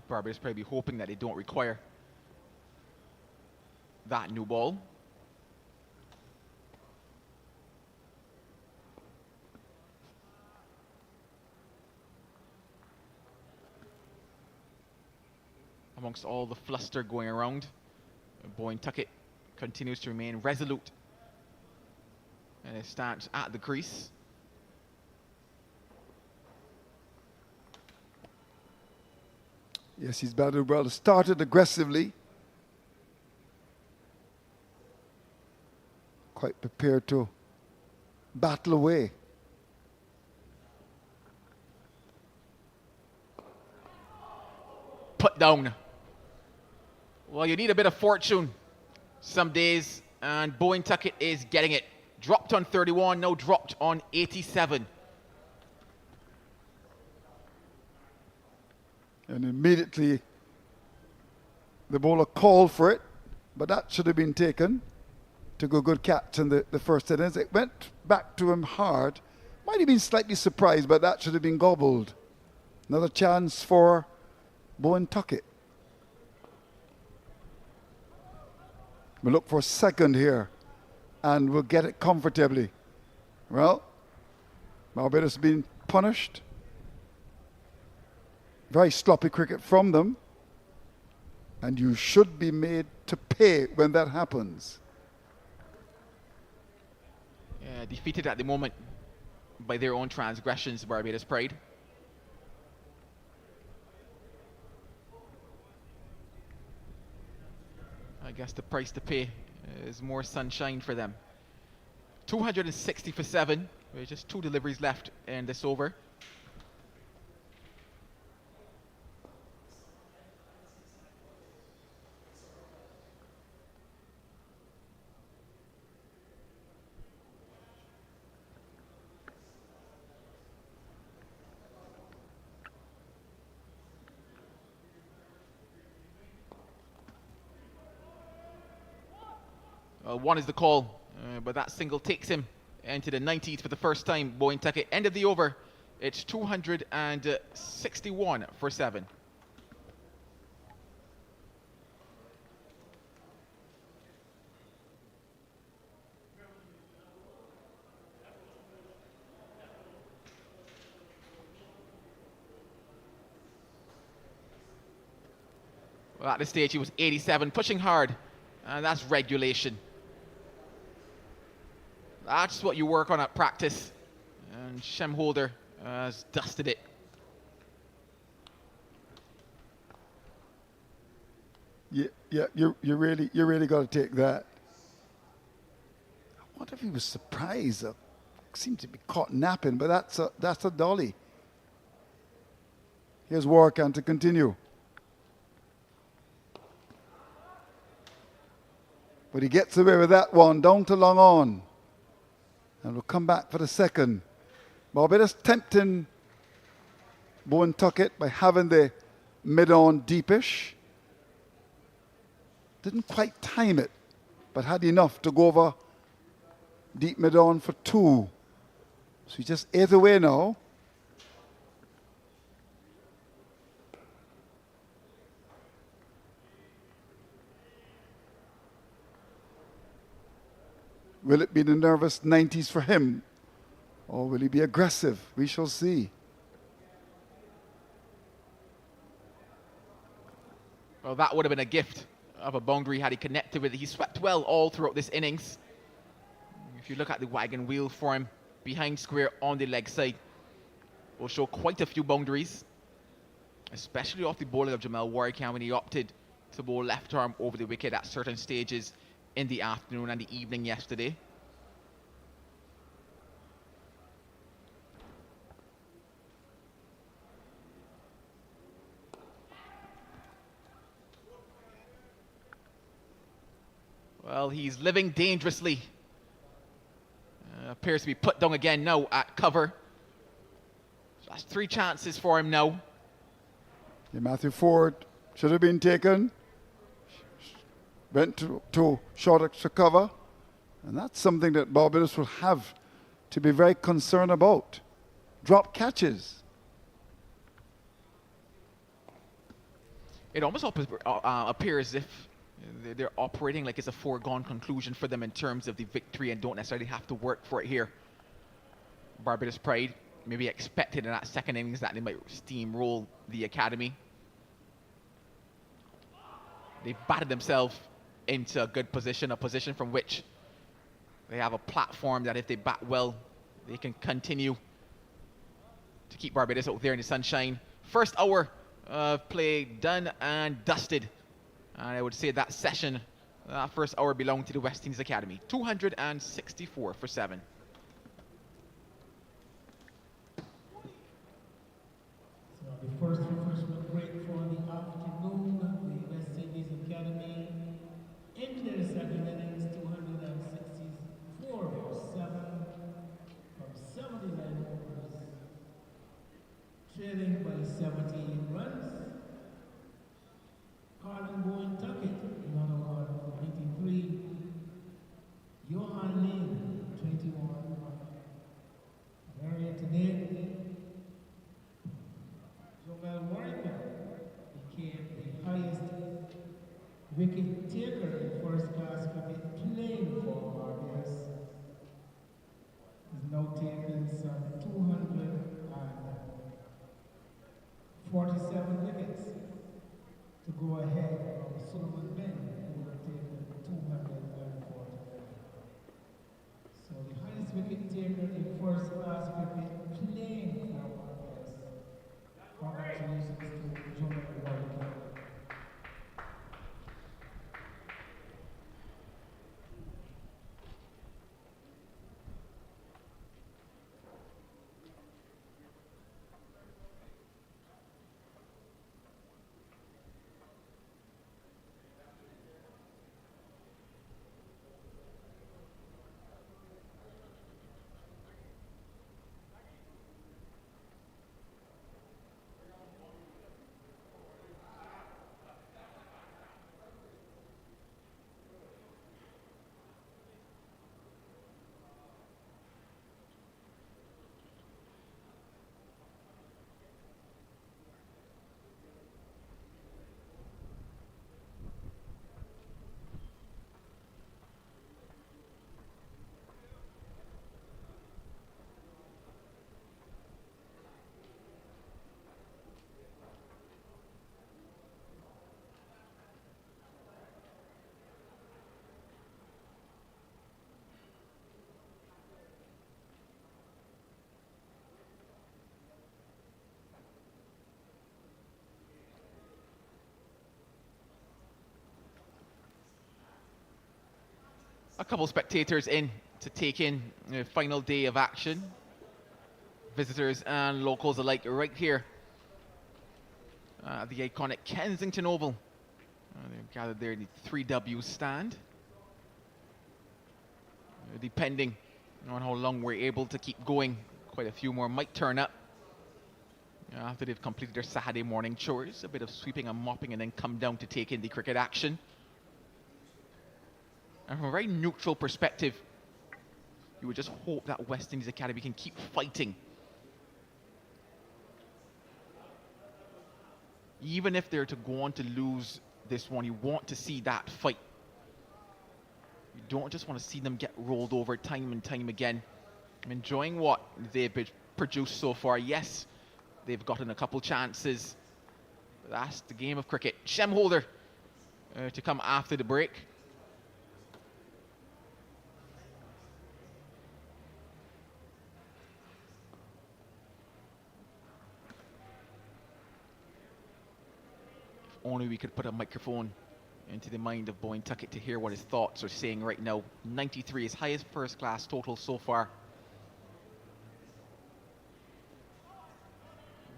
Barbados probably hoping that they don't require that new ball. Amongst all the fluster going around, Bowen Tuckett continues to remain resolute and his stance at the crease. Yes, he's batted well. Started aggressively. Quite prepared to battle away. put down. Well, you need a bit of fortune some days, and Bowen Tuckett is getting it. Dropped on 31, now dropped on 87. And immediately the bowler called for it, but that should have been taken. Took a good catch in the first innings. It went back to him hard. Might have been slightly surprised, but that should have been gobbled. Another chance for Bowen Tuckett. We'll look for a second here, and we'll get it comfortably. Well, Barbados has been punished. Very sloppy cricket from them, and you should be made to pay when that happens. Yeah, defeated at the moment by their own transgressions, Barbados Pride. I guess the price to pay is more sunshine for them. 260 for 7. There's just 2 deliveries left in this over. One is the call, but that single takes him into the 90s for the first time. Bowen Tuckett, end of the over. It's 261 for 7. Well, at this stage, he was 87, pushing hard, and that's regulation. That's what you work on at practice, and Shem Holder has dusted it. Yeah, you really got to take that. I wonder if he was surprised. Seemed to be caught napping, but that's a dolly. Here's Warkan to continue. But he gets away with that one, down to long on. And we'll come back for the second. Barbados tempting Bowen Tuckett by having the mid-on deepish. Didn't quite time it, but had enough to go over deep mid-on for 2. So he just ate away now. Will it be the nervous 90s for him? Or will he be aggressive? We shall see. Well, that would have been a gift of a boundary had he connected with it. He swept well all throughout this innings. If you look at the wagon wheel for him, behind square on the leg side, will show quite a few boundaries, especially off the bowling of Jamal Warkan when he opted to bowl left arm over the wicket at certain stages in the afternoon and the evening yesterday. Well, he's living dangerously. Appears to be put down again now at cover. So that's 3 chances for him now. Yeah, Matthew Ford should have been taken. Went to short extra cover. And that's something that Barbados will have to be very concerned about. Drop catches. It almost appears as if they're operating like it's a foregone conclusion for them in terms of the victory and don't necessarily have to work for it here. Barbados Pride maybe expected in that second innings that they might steamroll the academy. They batted themselves into a good position, a position from which they have a platform that if they bat well, they can continue to keep Barbados out there in the sunshine. First hour of play done and dusted. And I would say that session, that first hour belonged to the West Indies Academy. 264 for 7. So the first refreshment break for the afternoon. trailing by 17 runs. Carlin Bowen Tuckett, not on 93. Johan Lane, 21. Earlier today, Joel Warrior became the highest wicket taker in first class cricket playing for Barbados. He's now taken some 247 wickets to go ahead of Solomon Ben, who have taken 240. So the highest wicket taker in first class cricket playing for Barbados. Congratulations to Joel Warrior. A couple spectators in to take in the final day of action. Visitors and locals alike right here at the iconic Kensington Oval. They've gathered there in the 3W stand. Depending on how long we're able to keep going, quite a few more might turn up after they've completed their Saturday morning chores, a bit of sweeping and mopping, and then come down to take in the cricket action. And from a very neutral perspective, you would just hope that West Indies Academy can keep fighting. Even if they're to go on to lose this one, you want to see that fight. You don't just want to see them get rolled over time and time again. I'm enjoying what they've produced so far. Yes, they've gotten a couple chances. But that's the game of cricket. Shem Holder to come after the break. Only we could put a microphone into the mind of Bowen Tuckett to hear what his thoughts are saying right now. 93, his highest first class total so far.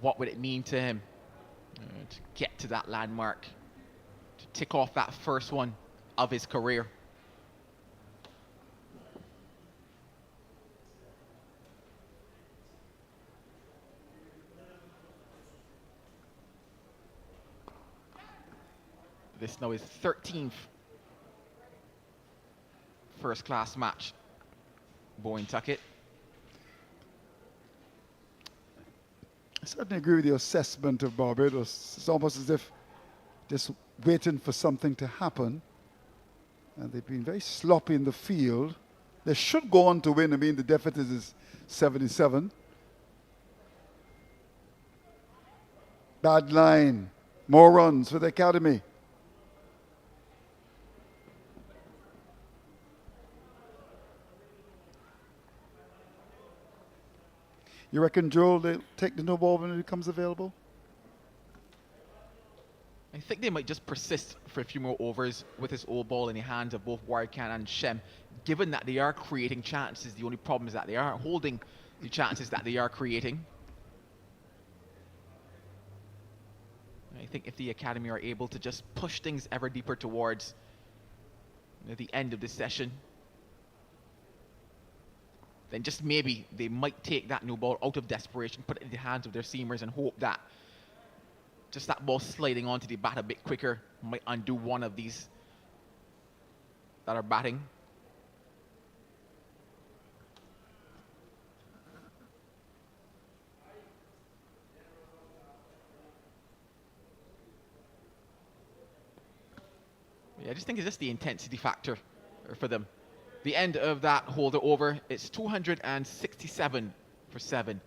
What would it mean to him to get to that landmark, to tick off that first one of his career? This now is 13th first class match. Bowen Tuckett. I certainly agree with your assessment of Barbados. It's almost as if just waiting for something to happen. And they've been very sloppy in the field. They should go on to win. I mean, the deficit is 77. Bad line. More runs for the academy. You reckon, Joel, they'll take the no ball when it becomes available? I think they might just persist for a few more overs with this old ball in the hands of both Warkan and Shem, given that they are creating chances. The only problem is that they aren't holding the chances that they are creating. I think if the academy are able to just push things ever deeper towards the end of this session, then just maybe they might take that new ball out of desperation, put it in the hands of their seamers, and hope that just that ball sliding onto the bat a bit quicker might undo one of these that are batting. Yeah, I just think it's just the intensity factor for them. The end of that holder over, it's 267 for 7.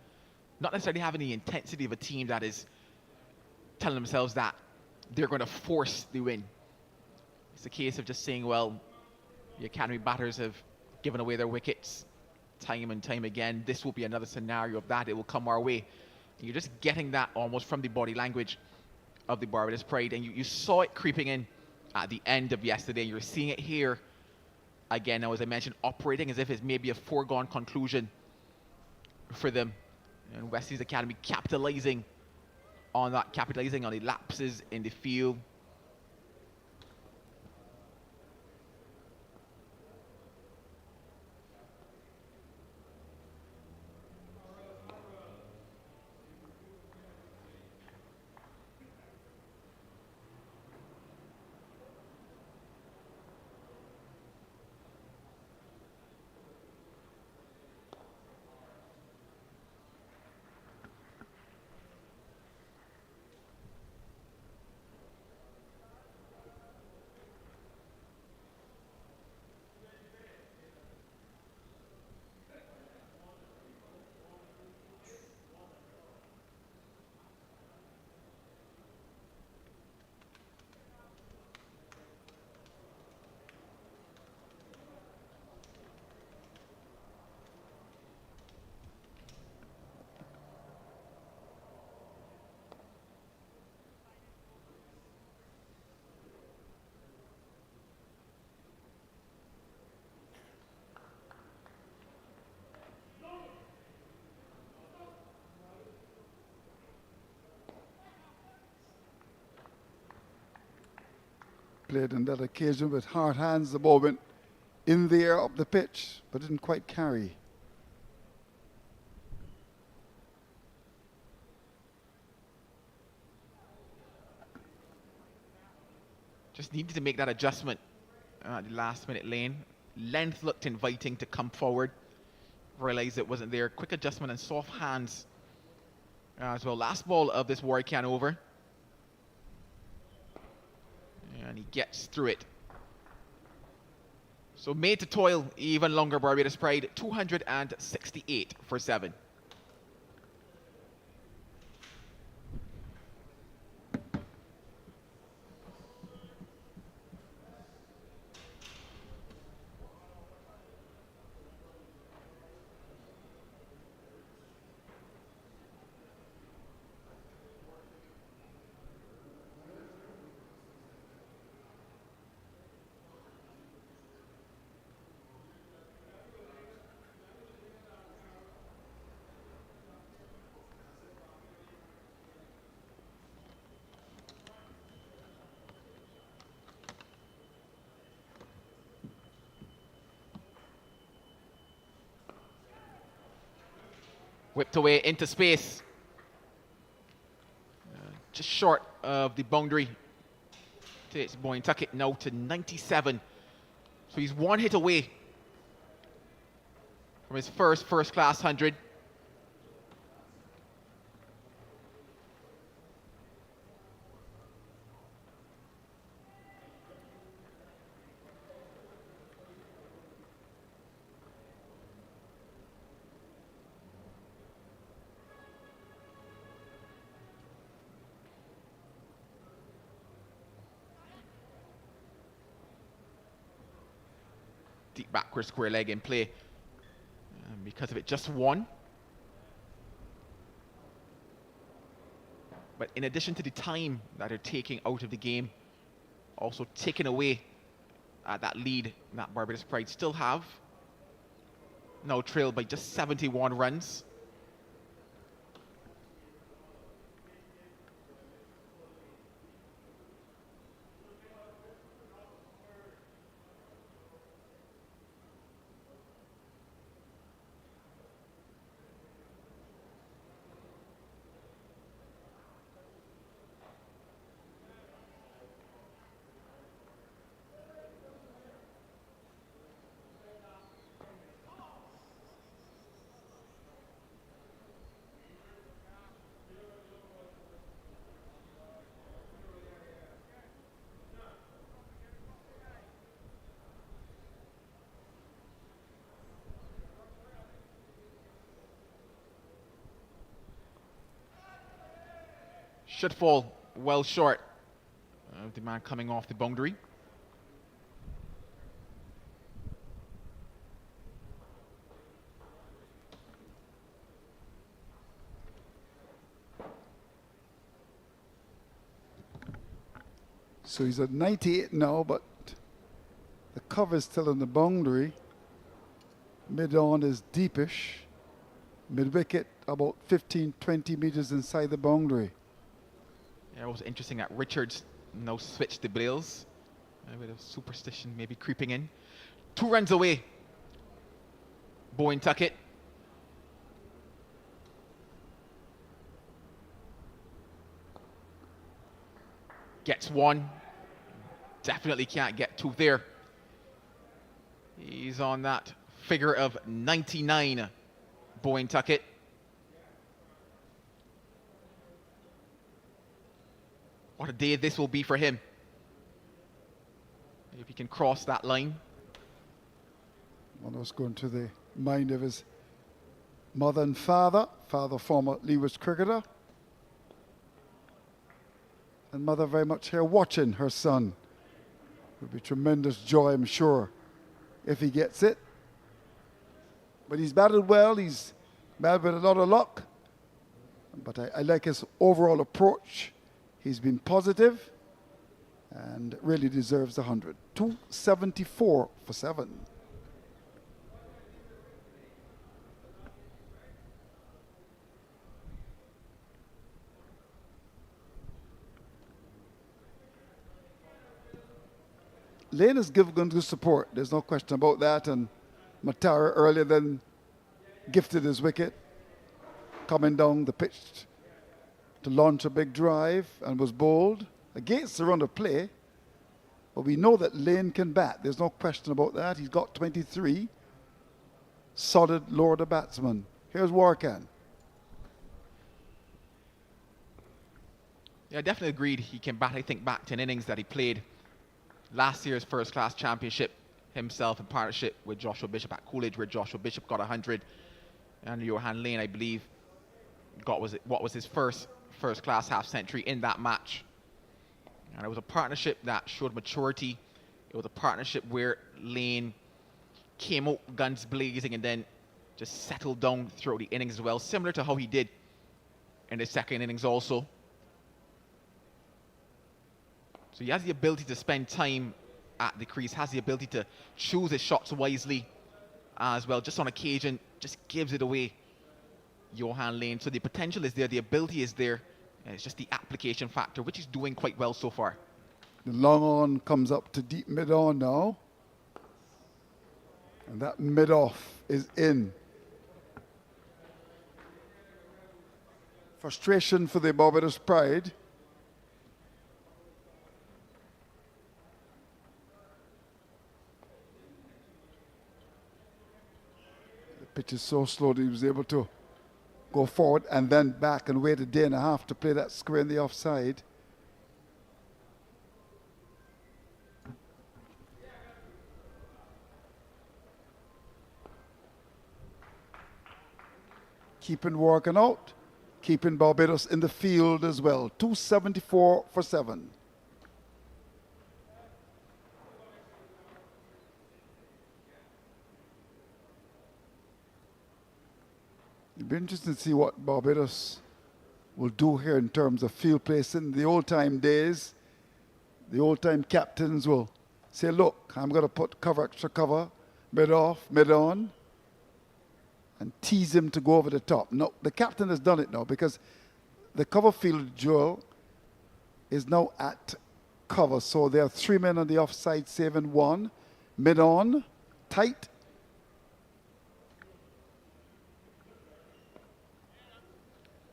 Not necessarily having the intensity of a team that is telling themselves that they're going to force the win. It's a case of just saying, well, the academy batters have given away their wickets time and time again. This will be another scenario of that. It will come our way. And you're just getting that almost from the body language of the Barbados Pride. And you saw it creeping in at the end of yesterday. You're seeing it here again, now as I mentioned, operating as if it's maybe a foregone conclusion for them. And West Indies Academy capitalizing on that, capitalizing on the lapses in the field. Played on that occasion with hard hands the moment in the air up the pitch, but didn't quite carry. Just needed to make that adjustment at the last minute lane. Length looked inviting to come forward. Realized it wasn't there. Quick adjustment and soft hands as well. Last ball of this Warrior Can over. And he gets through it. So made to toil even longer, Barbados Pride. 268 for 7. Whipped away into space. Just short of the boundary. Takes Boyne-Tuckett now to 97. So he's one hit away from his first class 100. Deep backward square leg in play. Because of it, just one. But in addition to the time that they're taking out of the game, also taking away that lead that Barbados Pride still have. Now trailed by just 71 runs. should fall well short of the man coming off the boundary. So he's at 98 now, but the cover is still on the boundary. Mid-on is deepish. Mid-wicket about 15, 20 meters inside the boundary. Yeah, it was interesting that Richards now switched the bails. A bit of superstition maybe creeping in. 2 runs away. Bowen Tuckett. Gets 1. Definitely can't get 2 there. He's on that figure of 99, Bowen Tuckett. What a day this will be for him. If he can cross that line. One was going to the mind of his mother and father. Father, former Lewis cricketer. And mother very much here watching her son. It will be tremendous joy, I'm sure, if he gets it. But he's batted well. He's batted with a lot of luck. But I like his overall approach. He's been positive and really deserves 100. 274 for 7. Lane has given good support. There's no question about that. And Matara earlier then gifted his wicket, coming down the pitch to launch a big drive and was bowled against the run of play. But we know that Lane can bat. There's no question about that. He's got 23. Solid lower order batsman. Here's Warkan. Yeah, I definitely agreed. He can bat, I think, back to an innings that he played last year's first class championship himself in partnership with Joshua Bishop at Coolidge, where Joshua Bishop got 100. And Johan Lane, I believe, got what was his first class half century in that match. And it was a partnership that showed maturity. It was a partnership where Lane came out guns blazing and then just settled down throughout the innings as well, similar to how he did in the second innings also. So he has the ability to spend time at the crease, has the ability to choose his shots wisely as well. Just on occasion, just gives it away, Johan Lane. So the potential is there, the ability is there. It's just the application factor, which he's doing quite well so far. The long on comes up to deep mid-on now. And that mid-off is in. Frustration for the Barbados Pride. The pitch is so slow that he was able to go forward and then back and wait a day and a half to play that square in the offside. Keeping working out, keeping Barbados in the field as well. 274 for 7. It'll be interesting to see what Barbados will do here in terms of field placing. The old-time days, the old-time captains will say, look, I'm going to put extra cover, mid-off, mid-on, and tease him to go over the top. No, the captain has done it now because the cover field duel is now at cover. So there are 3 men on the offside, saving 1. Mid-on, tight.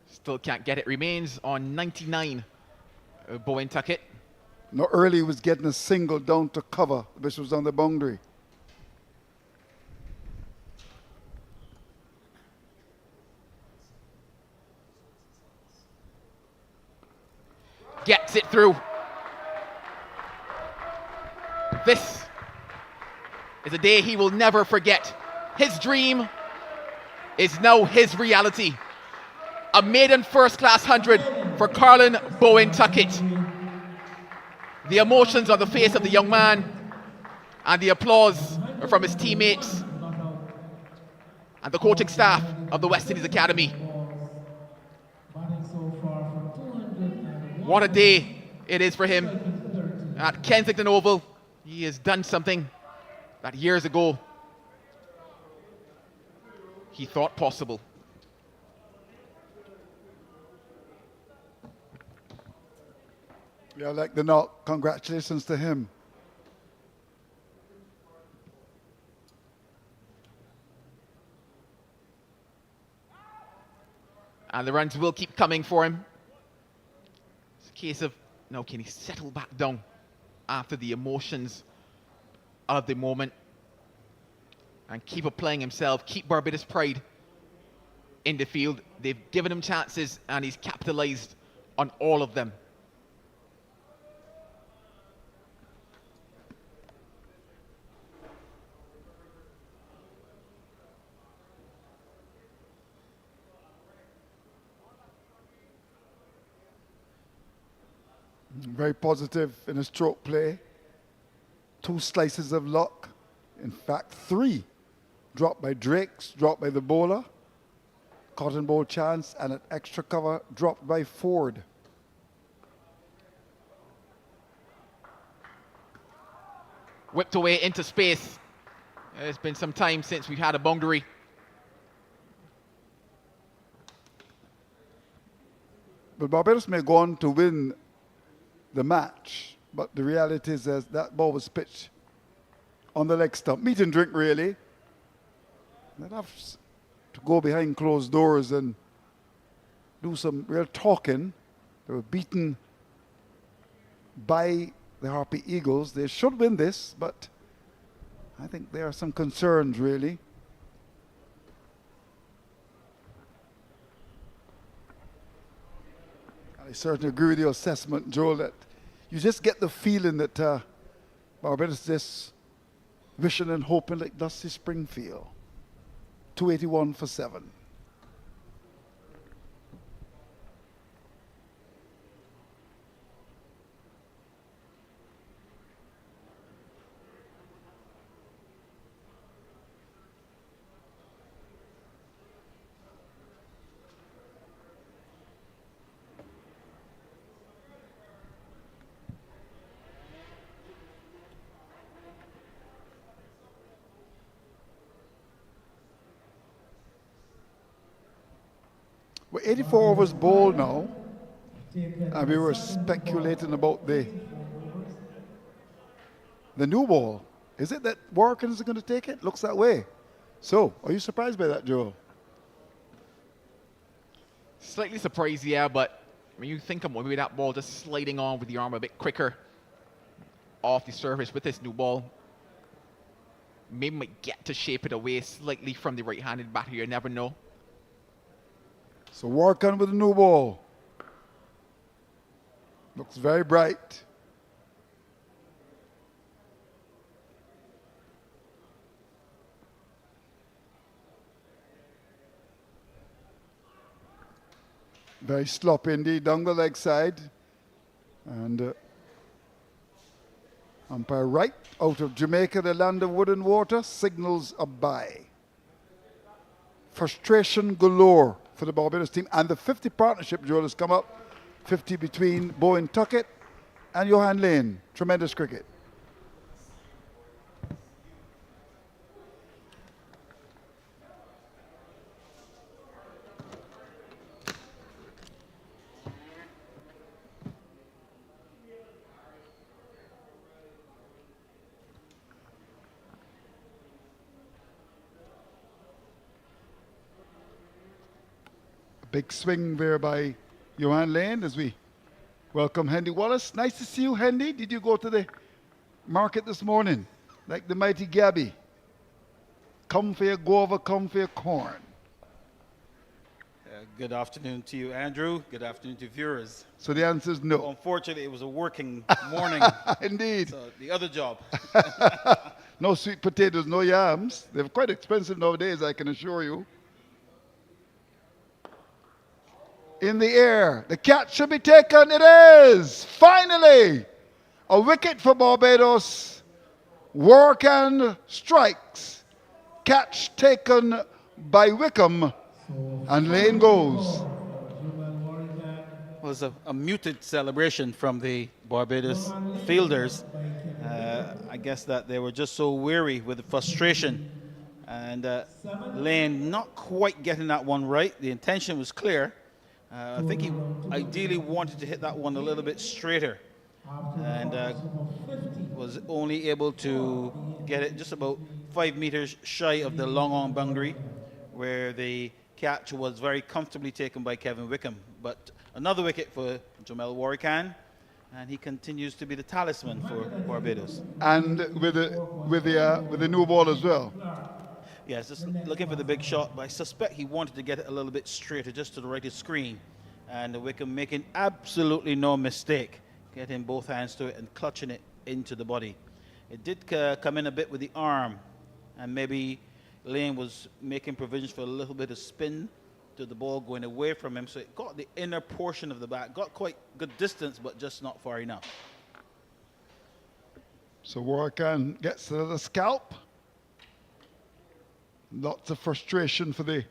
Still can't get it. Remains on 99, Bowen Tuckett. No, early was getting a single down to cover, which was on the boundary. Gets it through. This is a day he will never forget. His dream is now his reality. A maiden first-class 100 for Carlin Bowen Tuckett. The emotions on the face of the young man and the applause from his teammates and the coaching staff of the West Indies Academy. What a day it is for him at Kensington Oval. He has done something that years ago he thought possible. Yeah, I like the knock. Congratulations to him. And the runs will keep coming for him. It's a case of, now can he settle back down after the emotions of the moment and keep applying himself, keep Barbados pride in the field. They've given him chances and he's capitalized on all of them. Very positive in his stroke play. 2 slices of luck. In fact, 3. Dropped by Drakes, dropped by the bowler. Cotton bowl chance and an extra cover dropped by Ford. Whipped away into space. It's been some time since we've had a boundary. But Barbados may go on to win the match, but the reality is that ball was pitched on the leg stump. Meat and drink, really. They'd have to go behind closed doors and do some real talking. They were beaten by the Harpy Eagles. They should win this, but I think there are some concerns, really. I certainly agree with your assessment, Joel, that you just get the feeling that Barbados is just wishing and hoping like Dusty Springfield. 281 for 7. We're 84 overs bowled now, and we were speculating about the new ball. Is it that Warwickens is going to take it? Looks that way. So, are you surprised by that, Joel? Slightly surprised, yeah, but when you think of maybe that ball just sliding on with the arm a bit quicker off the surface with this new ball, maybe might get to shape it away slightly from the right-handed batter. You never know. So Warwickens with the new ball. Looks very bright. Very sloppy indeed down the leg side. And umpire Wright out of Jamaica, the land of wood and water, signals a bye. Frustration galore for the Barbados team. And the 50 partnership, Joel, has come up. 50 between Bowen Tuckett and Johan Lane. Tremendous cricket. Big swing there by Johan Lane as we welcome Hendy Wallace. Nice to see you, Hendy. Did you go to the market this morning like the mighty Gabby? Come for your guava, come for your corn. Good afternoon to you, Andrew. Good afternoon to viewers. So the answer is no. Unfortunately, it was a working morning. Indeed. So the other job. No sweet potatoes, no yams. They're quite expensive nowadays, I can assure you. in the air. The catch should be taken. It is! Finally! A wicket for Barbados. Warkan strikes. Catch taken by Wickham. And Lane goes. Was a muted celebration from the Barbados fielders. I guess that they were just so weary with the frustration. And Lane not quite getting that one right. The intention was clear. I think he ideally wanted to hit that one a little bit straighter. And was only able to get it just about 5 meters shy of the long on boundary, where the catch was very comfortably taken by Kevin Wickham. But another wicket for Jamel Warrican, and he continues to be the talisman for Barbados. And with the new ball as well. Yes, just looking for the big shot, but I suspect he wanted to get it a little bit straighter, just to the right of screen. And Wickham making absolutely no mistake, getting both hands to it and clutching it into the body. It did come in a bit with the arm, and maybe Lane was making provisions for a little bit of spin to the ball going away from him, so it got the inner portion of the bat, got quite good distance, but just not far enough. So Warrican gets another scalp. Lots of frustration for the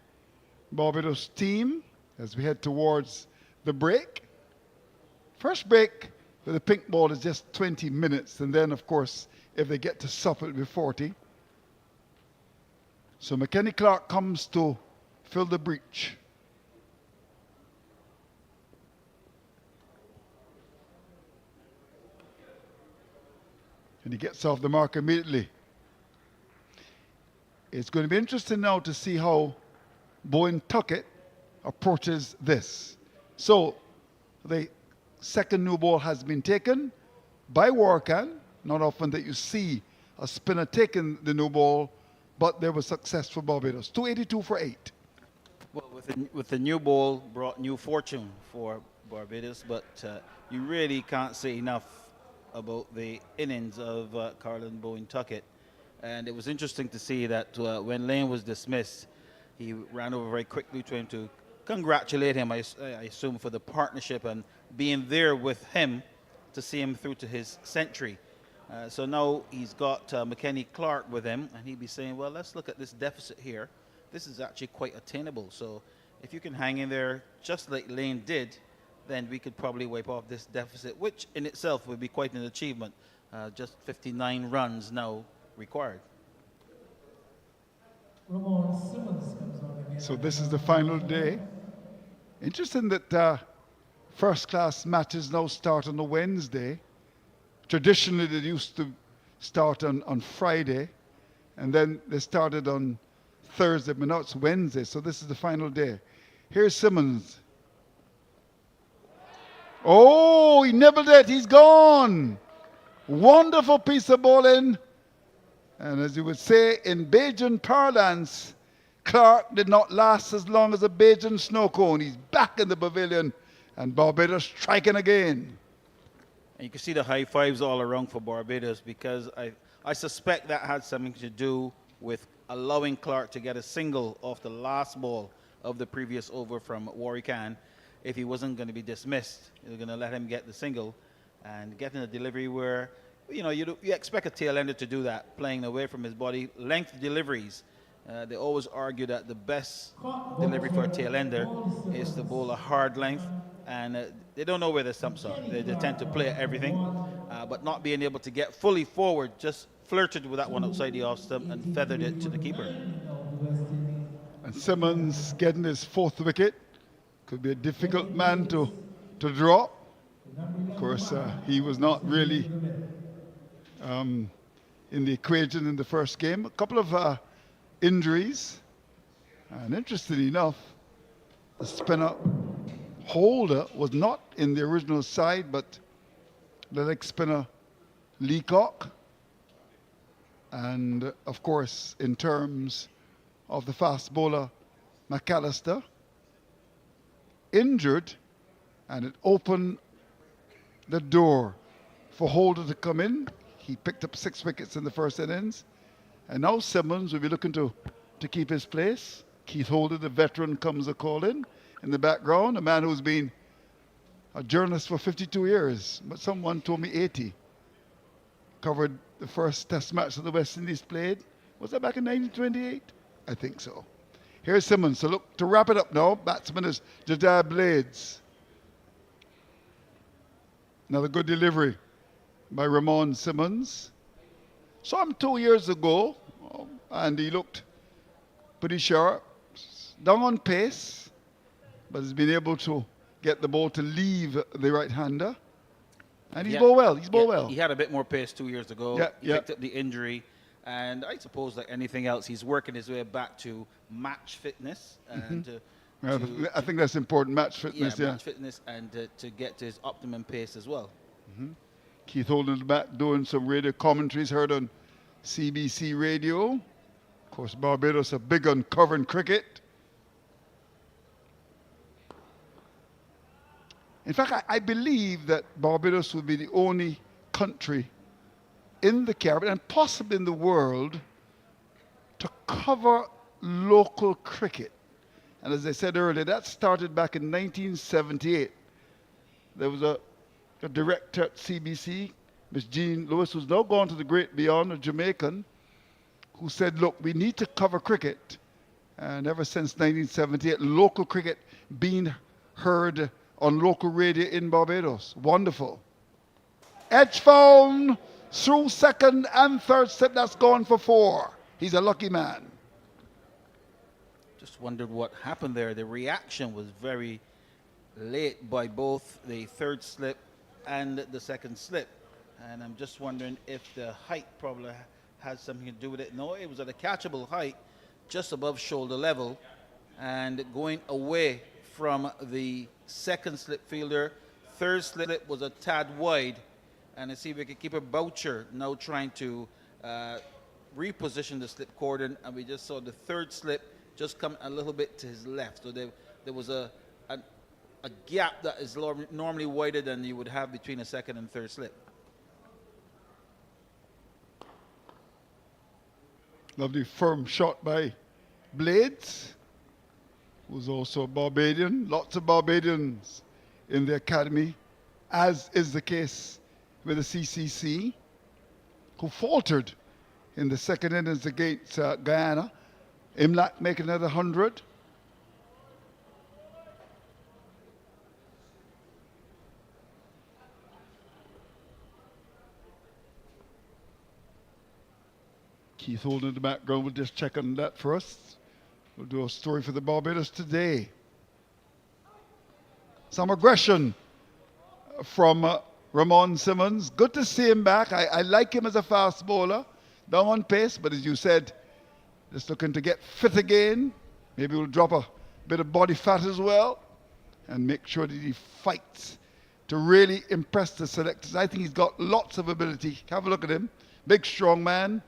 Barbados team as we head towards the break. First break for the pink ball is just 20 minutes, and then, of course, if they get to sup, it'll be 40. So McKenny Clark comes to fill the breach. And he gets off the mark immediately. It's going to be interesting now to see how Bowen Tuckett approaches this. So the second new ball has been taken by Warrican. Not often that you see a spinner taking the new ball, but there was success for Barbados. 282 for 8. Well, with the new ball brought new fortune for Barbados, but you really can't say enough about the innings of Carlin Bowen Tuckett. And it was interesting to see that when Lane was dismissed, he ran over very quickly to him to congratulate him, I assume, for the partnership and being there with him to see him through to his century. So now he's got McKenny Clark with him, and he'd be saying, well, let's look at this deficit here. This is actually quite attainable. So if you can hang in there just like Lane did, then we could probably wipe off this deficit, which in itself would be quite an achievement. Just 59 runs now required. So this is the final day. Interesting that first-class matches now start on a Wednesday. Traditionally, they used to start on Friday, and then they started on Thursday, but now it's Wednesday, so this is the final day. Here's Simmons. Oh, he nibbled it. He's gone. Wonderful piece of bowling. And as you would say in Bajan parlance, Clark did not last as long as a Bajan snow cone. He's back in the pavilion, and Barbados striking again. And you can see the high fives all around for Barbados, because I suspect that had something to do with allowing Clark to get a single off the last ball of the previous over from Warrican. If he wasn't going to be dismissed, they were going to let him get the single and getting a delivery where, you know, you expect a tail ender to do that, playing away from his body. Length deliveries, they always argue that the best delivery for a tail ender is to bowl a hard length, and they don't know where the stumps are. They tend to play at everything, but not being able to get fully forward, just flirted with that one outside the off stump and feathered it to the keeper. And Simmons getting his fourth wicket. Could be a difficult man to draw. Of course, he was not really in the equation in the first game. A couple of injuries. And interestingly enough, the spinner Holder was not in the original side, but the leg spinner Leacock. And of course, in terms of the fast bowler McAllister, injured, and it opened the door for Holder to come in. He picked up 6 wickets in the first innings, and now Simmons will be looking to keep his place. Keith Holder, the veteran, comes a call in, in the background, a man who's been a journalist for 52 years, but someone told me 80. Covered the first test match that the West Indies played. Was that back in 1928? I think so. Here's Simmons. So look, to wrap it up now, batsman is Jediah Blades. Another good delivery by Ramon Simmons. Saw him 2 years ago, and he looked pretty sharp. Down on pace, but has been able to get the ball to leave the right-hander. And he's bowled well. He's bowled well. He had a bit more pace 2 years ago. Yeah, He picked up the injury. And I suppose, like anything else, he's working his way back to match fitness. And I think that's important, match fitness. match fitness, and to get to his optimum pace as well. Keith holding the back, doing some radio commentaries heard on CBC radio. Of course, Barbados are big on covering cricket. In fact, I believe that Barbados will be the only country in the Caribbean and possibly in the world to cover local cricket. And as I said earlier, that started back in 1978. There was a director at CBC, Miss Jean Lewis, who's now gone to the great beyond, a Jamaican, who said, look, we need to cover cricket. And ever since 1978, local cricket being heard on local radio in Barbados. Wonderful. Edge found through second and third slip. That's gone for 4. He's a lucky man. Just wondered what happened there. The reaction was very late by both the third slip and the second slip. And I'm just wondering if the height probably has something to do with it. No, it was at a catchable height, just above shoulder level, and going away from the second slip fielder. Third slip was a tad wide, and I see wicketkeeper Boucher now trying to reposition the slip cordon, and we just saw the third slip just come a little bit to his left. So there was a gap that is normally wider than you would have between a second and third slip. Lovely firm shot by Blades, who's also a Barbadian. Lots of Barbadians in the academy, as is the case with the CCC, who faltered in the second innings against Guyana. Imlak making another 100. Keith holding in the background will just check on that for us. We'll do a story for the Barbados today. Some aggression from Ramon Simmons. Good to see him back. I like him as a fast bowler. Down on pace, but as you said, just looking to get fit again. Maybe we'll drop a bit of body fat as well and make sure that he fights to really impress the selectors. I think he's got lots of ability. Have a look at him. Big, strong man.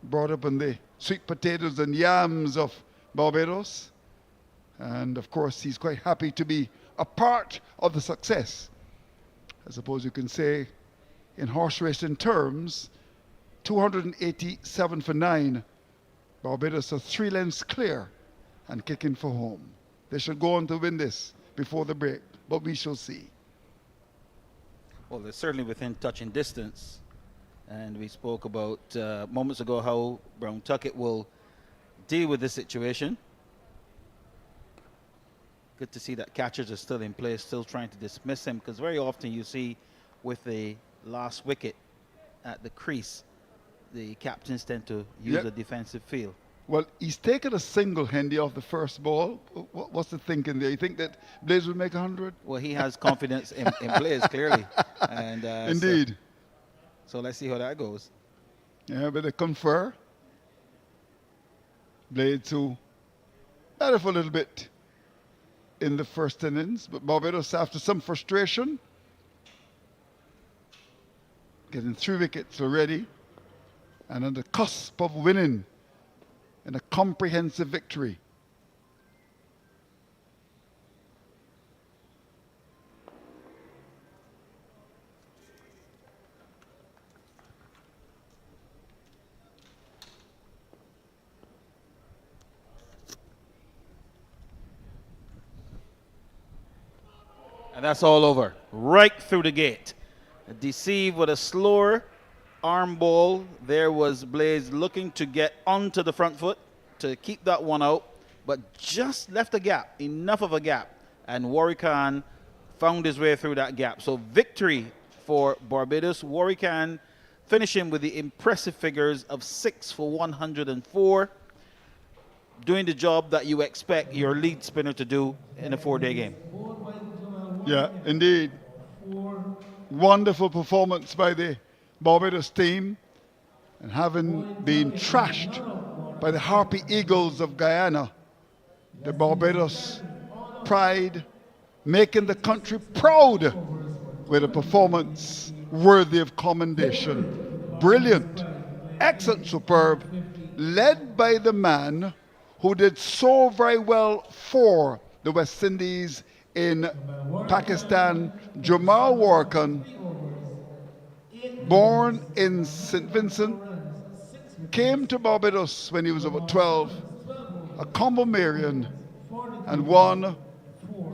Brought up in the sweet potatoes and yams of Barbados. And of course, he's quite happy to be a part of the success. I suppose you can say, in horse racing terms, 287 for 9. Barbados are 3 lengths clear and kicking for home. They should go on to win this before the break, but we shall see. Well, they're certainly within touching distance. And we spoke about moments ago how Brown Tuckett will deal with this situation. Good to see that catchers are still in place, still trying to dismiss him, because very often you see with the last wicket at the crease, the captains tend to use a defensive field. Well, he's taken a single handy off the first ball. What's the thinking there? You think that Blaze will make 100? Well, he has confidence in Blaze, clearly. And indeed. So let's see how that goes. Yeah, but they confer. Blades who batted for a little bit in the first innings, but Barbados, after some frustration, getting 3 wickets already, and on the cusp of winning in a comprehensive victory. And that's all over. Right through the gate. Deceived with a slower arm ball. There was Blaze looking to get onto the front foot to keep that one out, but just left a gap, enough of a gap. And Warwican found his way through that gap. So victory for Barbados. Warwican finishing with the impressive figures of 6 for 104. Doing the job that you expect your lead spinner to do in a 4-day game. Yeah, indeed. Wonderful performance by the Barbados team. And having been trashed by the Harpy Eagles of Guyana, the Barbados pride, making the country proud with a performance worthy of commendation. Brilliant, excellent, superb, led by the man who did so very well for the West Indies in Pakistan, Jamal Warkan, born in St. Vincent, came to Barbados when he was about 12, a Combo-Marian, and one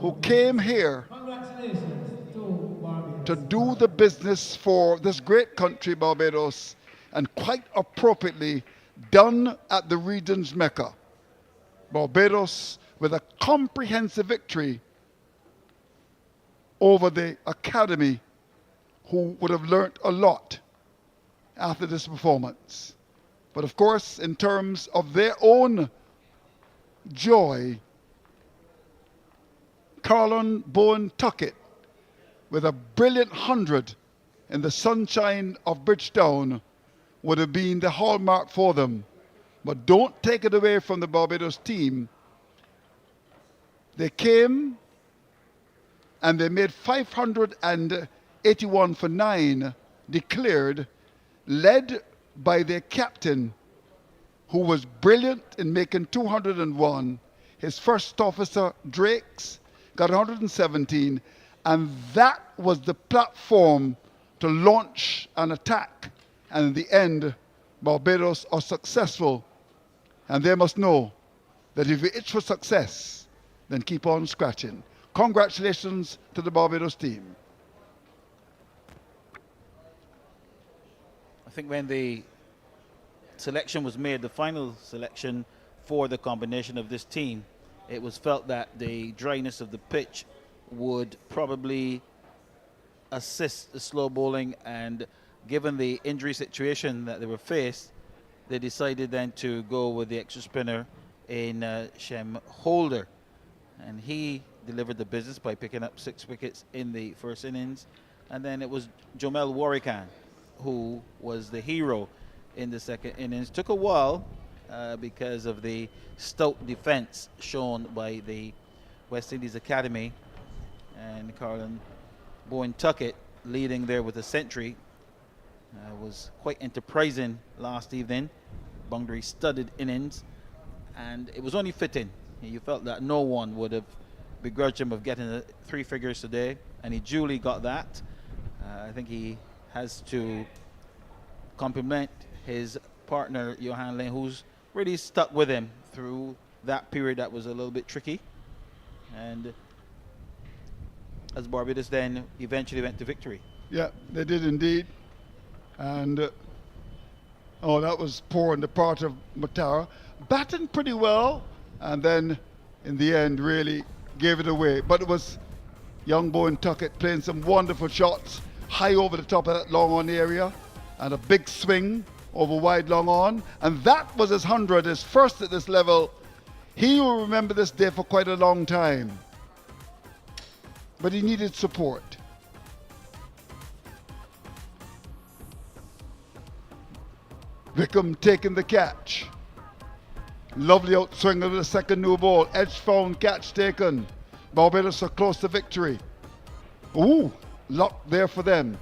who came here to do the business for this great country, Barbados, and quite appropriately done at the region's Mecca. Barbados with a comprehensive victory over the academy, who would have learnt a lot after this performance. But of course, in terms of their own joy, Carlon Bowen Tuckett, with a brilliant 100 in the sunshine of Bridgetown, would have been the hallmark for them. But don't take it away from the Barbados team. They came and they made 581 for 9 declared, led by their captain, who was brilliant in making 201. His first officer, Drakes, got 117, and that was the platform to launch an attack. And in the end, Barbados are successful, and they must know that if you itch for success, then keep on scratching. Congratulations to the Barbados team. I think when the selection was made, the final selection for the combination of this team, it was felt that the dryness of the pitch would probably assist the slow bowling, and given the injury situation that they were faced, they decided then to go with the extra spinner in Shem Holder, and he delivered the business by picking up 6 wickets in the first innings. And then it was Jomel Warwican who was the hero in the second innings. Took a while because of the stout defense shown by the West Indies Academy, and Carlon Bowen Tuckett leading there with a century. Was quite enterprising last evening. Boundary studded innings, and it was only fitting. You felt that no one would have begrudged him of getting 3 figures today, and he duly got that. I think he has to compliment his partner Johan Lane, who's really stuck with him through that period that was a little bit tricky, and as Barbados then eventually went to victory. Yeah, they did indeed. And that was poor on the part of Matara, batting pretty well, and then in the end really gave it away. But it was young Bowen Tuckett playing some wonderful shots high over the top of that long on area, and a big swing over wide long on, and that was his 100, his first at this level. He will remember this day for quite a long time, but he needed support. Wickham taking the catch. Lovely outswing of the second new ball. Edge found, catch taken. Barbados are close to victory. Ooh, luck there for them.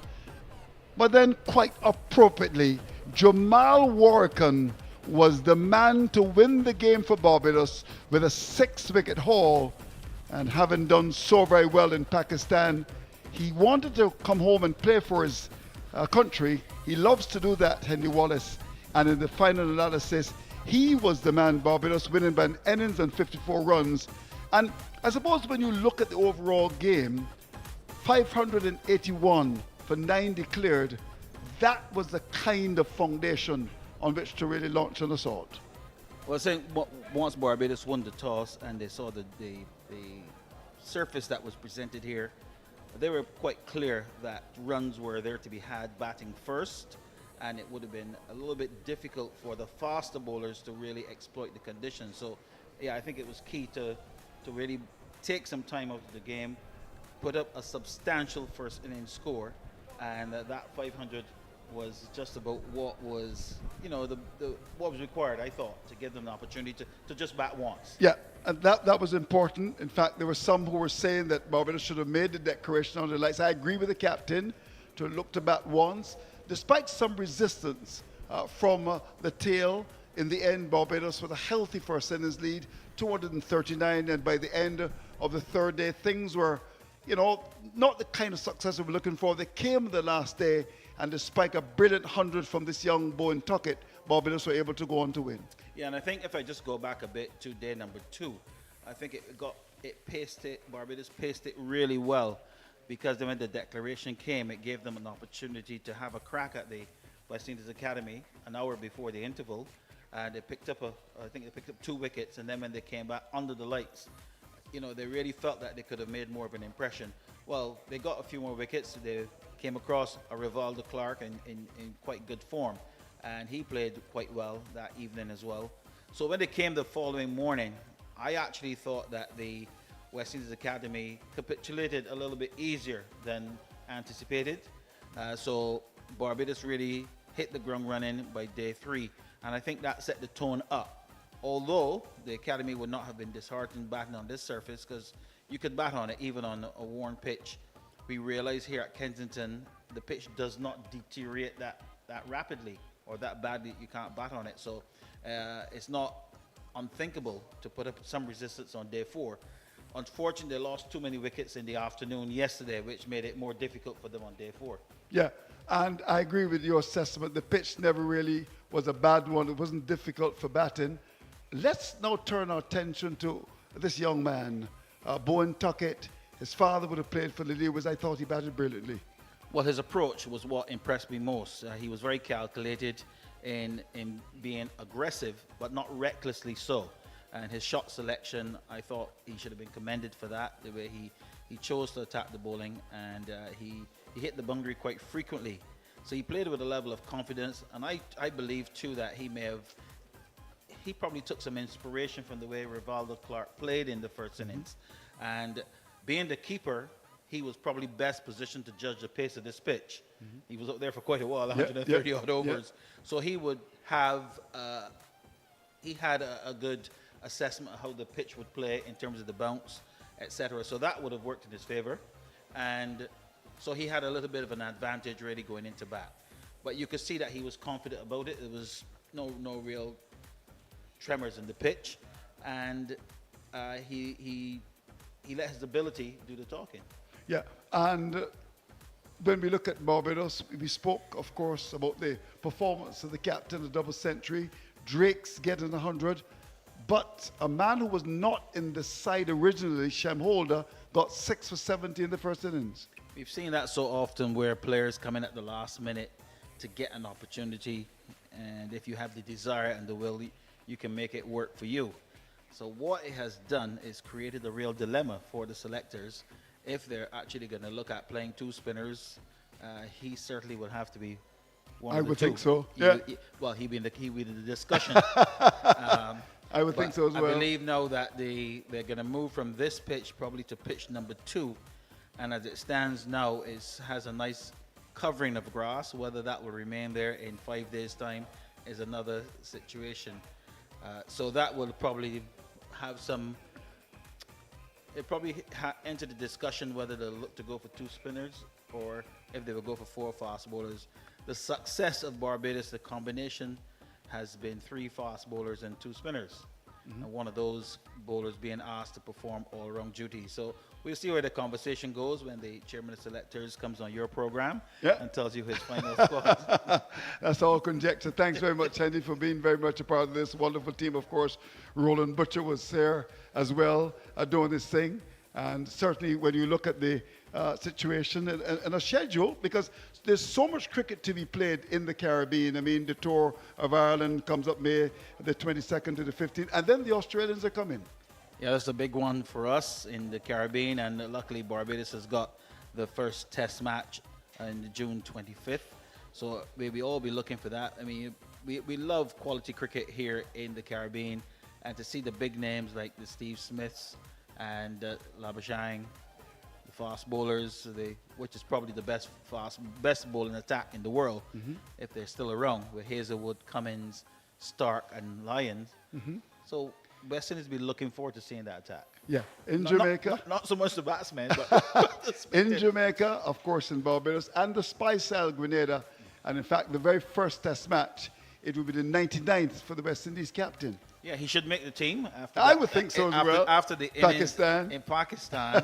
But then, quite appropriately, Jamal Warkan was the man to win the game for Barbados with a 6-wicket haul. And having done so very well in Pakistan, he wanted to come home and play for his country. He loves to do that, Henry Wallace. And in the final analysis, he was the man, Barbados winning by an innings and 54 runs. And I suppose when you look at the overall game, 581 for 9 declared. That was the kind of foundation on which to really launch an assault. Well, saying once Barbados won the toss and they saw the surface that was presented here, they were quite clear that runs were there to be had batting first, and it would have been a little bit difficult for the faster bowlers to really exploit the conditions. So, yeah, I think it was key to really take some time out of the game, put up a substantial first innings score, and that 500 was just about what was, what was required, I thought, to give them the opportunity to just bat once. Yeah, and that was important. In fact, there were some who were saying that Barbados should have made the declaration on the lights. I agree with the captain to look to bat once. Despite some resistance from the tail, in the end, Barbados with a healthy first innings lead, 239, and by the end of the third day, things were, not the kind of success we were looking for. They came the last day, and despite a brilliant 100 from this young Bowen Tuckett, Barbados were able to go on to win. Yeah, and I think if I just go back a bit to day number 2, I think Barbados paced it really well, because then when the declaration came, it gave them an opportunity to have a crack at the West Indies Academy an hour before the interval, and they picked up 2 wickets, and then when they came back under the lights, they really felt that they could have made more of an impression. Well, they got a few more wickets. They came across a Rivaldo Clark in quite good form, and he played quite well that evening as well. So when they came the following morning, I actually thought that the West Indies Academy capitulated a little bit easier than anticipated. So Barbados really hit the ground running by day 3, and I think that set the tone up. Although the Academy would not have been disheartened batting on this surface, because you could bat on it even on a worn pitch. We realize here at Kensington, the pitch does not deteriorate that rapidly or that badly. You can't bat on it. So it's not unthinkable to put up some resistance on day 4. Unfortunately, they lost too many wickets in the afternoon yesterday, which made it more difficult for them on day 4. Yeah, and I agree with your assessment. The pitch never really was a bad one. It wasn't difficult for batting. Let's now turn our attention to this young man, Bowen Tuckett. His father would have played for the Lewis. I thought he batted brilliantly. Well, his approach was what impressed me most. He was very calculated in being aggressive, but not recklessly so. And his shot selection, I thought he should have been commended for that, the way he chose to attack the bowling, and he hit the boundary quite frequently. So he played with a level of confidence, and I believe too that he probably took some inspiration from the way Rivaldo Clark played in the first innings. And being the keeper, he was probably best positioned to judge the pace of this pitch. He was up there for quite a while, 130 odd overs. So he would have, he had a good assessment of how the pitch would play in terms of the bounce, etc. So that would have worked in his favor. And so he had a little bit of an advantage really going into bat. But you could see that he was confident about it. There was no real tremors in the pitch, and he let his ability do the talking. Yeah, and when we look at Barbados, we spoke, of course, about the performance of the captain, a double century, Drake's getting 100, but a man who was not in the side originally, Shem Holder, got 6 for 70 in the first innings. We've seen that so often where players come in at the last minute to get an opportunity, and if you have the desire and the will, you can make it work for you. So what it has done is created a real dilemma for the selectors. If they're actually going to look at playing 2 spinners, he certainly would have to be one of the 2. I would think so. Yeah. He'd be in the discussion. I would think so as well. I believe now that they're going to move from this pitch probably to pitch number 2, and as it stands now, it has a nice covering of grass. Whether that will remain there in 5 days' time is another situation. So that will probably have some. It probably enter the discussion whether they'll look to go for 2 spinners or if they will go for 4 fast bowlers. The success of Barbados, the combination, has been 3 fast bowlers and 2 spinners. And one of those bowlers being asked to perform all-round duty. So we'll see where the conversation goes when the chairman of selectors comes on your program and tells you his final score. That's all conjecture. Thanks very much, Henry, for being very much a part of this wonderful team. Of course, Roland Butcher was there as well doing this thing. And certainly when you look at the situation and a schedule, because there's so much cricket to be played in the Caribbean. I mean, the Tour of Ireland comes up May the 22nd to the 15th, and then the Australians are coming. Yeah, that's a big one for us in the Caribbean, and luckily Barbados has got the first test match on June 25th. So we'll all be looking for that. I mean, we love quality cricket here in the Caribbean, and to see the big names like the Steve Smiths and Labuschagne, the fast bowlers, which is probably the best bowling attack in the world, if they're still around, with Hazelwood, Cummins, Stark, and Lyons. So West Indies will be looking forward to seeing that attack. Yeah, in Not- Jamaica. Not so much the batsmen, but the In spectators. Jamaica, of course, in Barbados, and the Spice Isle, Grenada. And in fact, the very first test match, it will be the 99th for the West Indies captain. Yeah, he should make the team. I would think so as after, well. After the innings Pakistan. in Pakistan,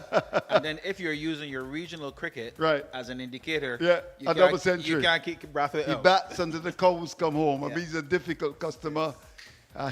and then if you're using your regional cricket Right. as an indicator, Yeah, you a can't- double century. You can't keep Bradford He out. bats until the cows come home. I mean, Yeah. he's a difficult customer.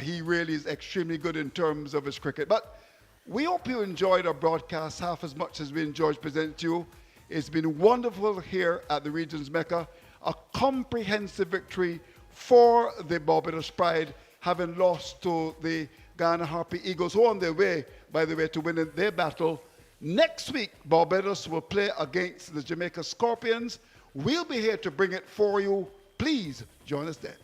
He really is extremely good in terms of his cricket. But we hope you enjoyed our broadcast half as much as we enjoyed presenting to you. It's been wonderful here at the Regions Mecca. A comprehensive victory for the Barbados Pride, having lost to the Ghana Harpy Eagles, who are on their way, by the way, to winning their battle. Next week, Barbados will play against the Jamaica Scorpions. We'll be here to bring it for you. Please join us then.